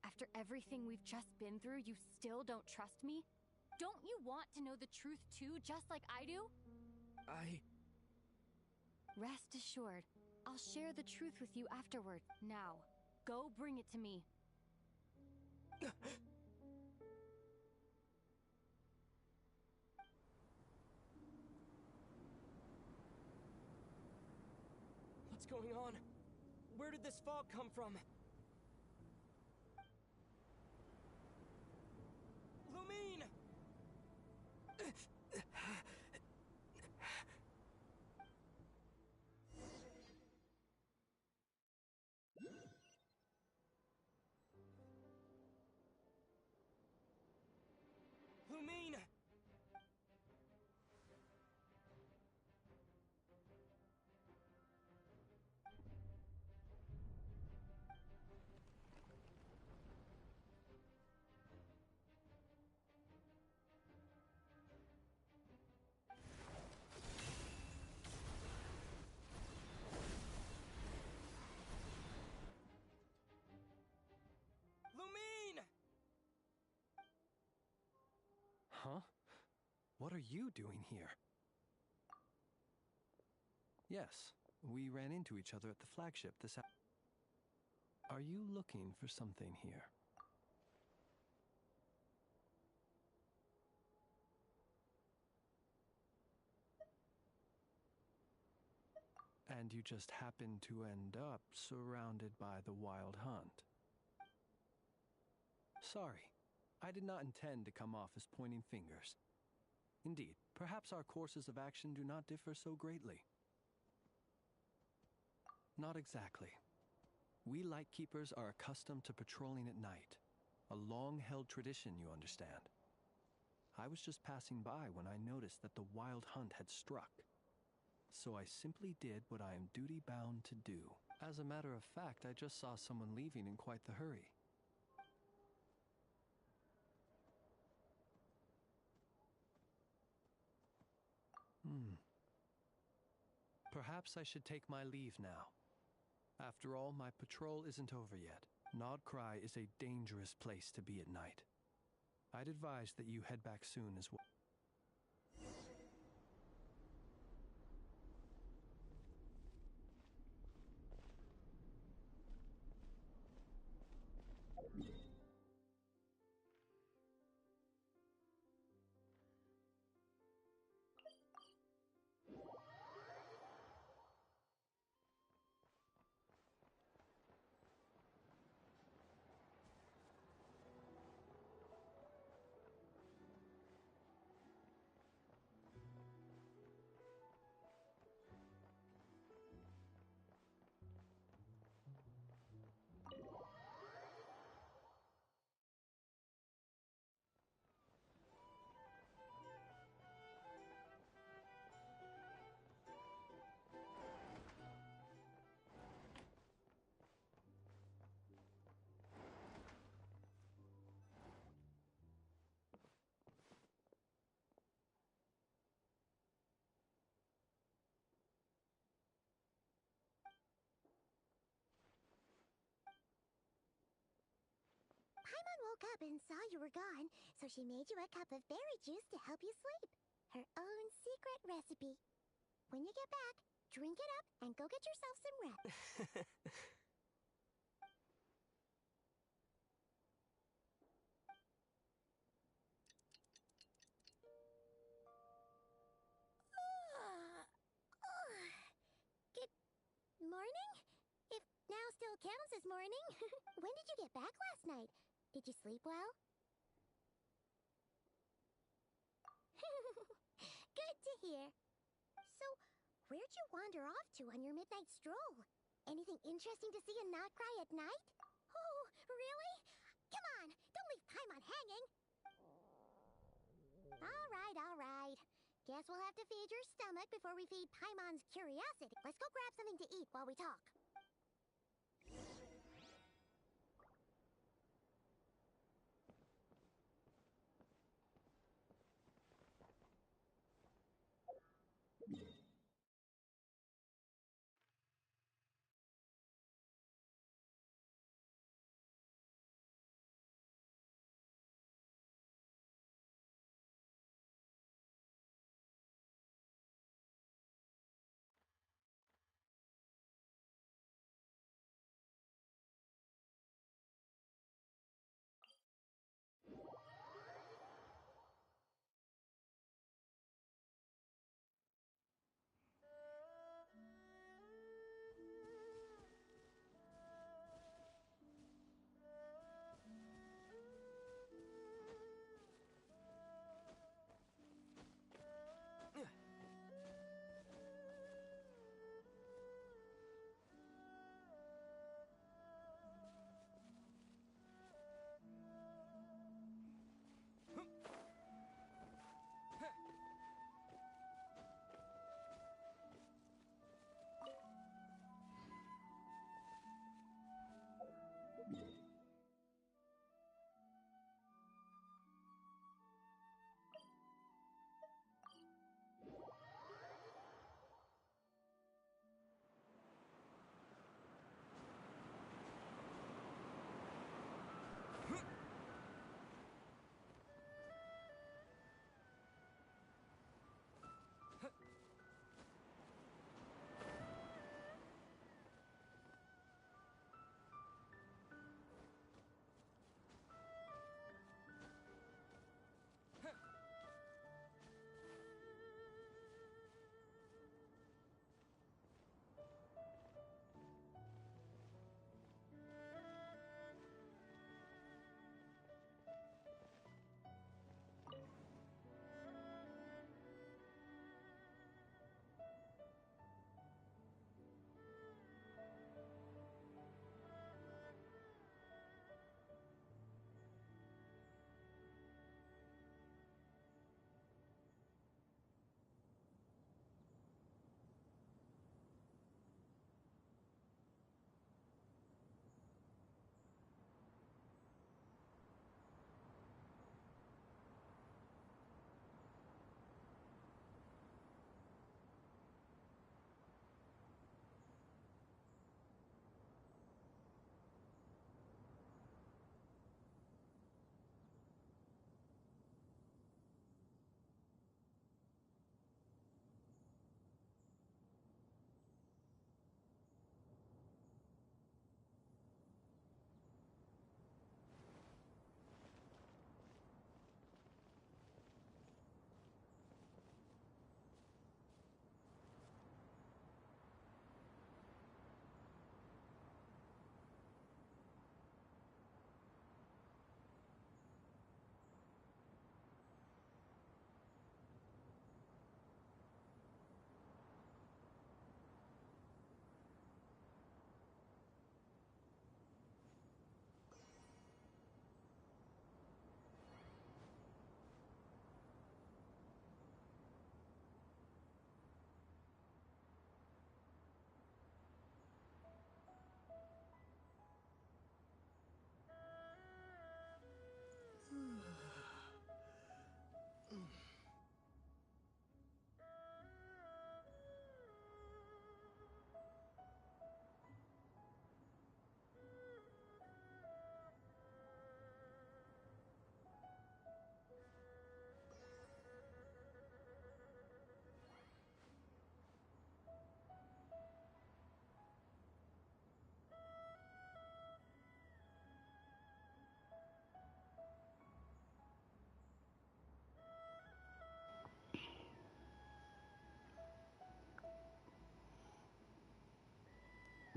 After everything we've just been through, you still don't trust me? Don't you want to know the truth too, just like I do? Rest assured, I'll share the truth with you afterward. Now, go bring it to me. What's going on? Where did this fog come from? Lumine! Lumine! Lumine! Huh? What are you doing here? Yes, we ran into each other at the flagship this afternoon. Are you looking for something here? And you just happened to end up surrounded by the Wild Hunt. Sorry, I did not intend to come off as pointing fingers. Indeed, perhaps our courses of action do not differ so greatly. Not exactly. We Lightkeepers are accustomed to patrolling at night. A long-held tradition, you understand. I was just passing by when I noticed that the Wild Hunt had struck. So I simply did what I am duty-bound to do. As a matter of fact, I just saw someone leaving in quite the hurry. Perhaps I should take my leave now. After all, my patrol isn't over yet. Nodcry is a dangerous place to be at night. I'd advise that you head back soon as well. woke up and saw you were gone, so she made you a cup of berry juice to help you sleep. Her own secret recipe. When you get back, drink it up and go get yourself some rest. Good morning? If now still counts as morning. When did you get back last night? Did you sleep well? Good to hear. So, where'd you wander off to on your midnight stroll? Anything interesting to see and not cry at night? Oh, really? Come on, don't leave Paimon hanging. All right. Guess we'll have to feed your stomach before we feed Paimon's curiosity. Let's go grab something to eat while we talk.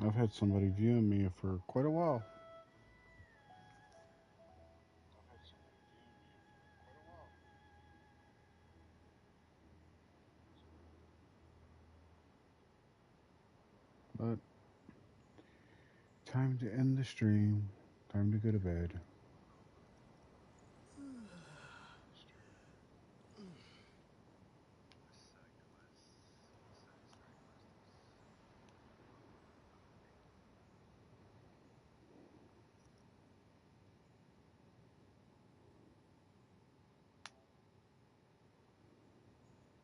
I've had somebody viewing me for quite a while. But time to end the stream. Time to go to bed.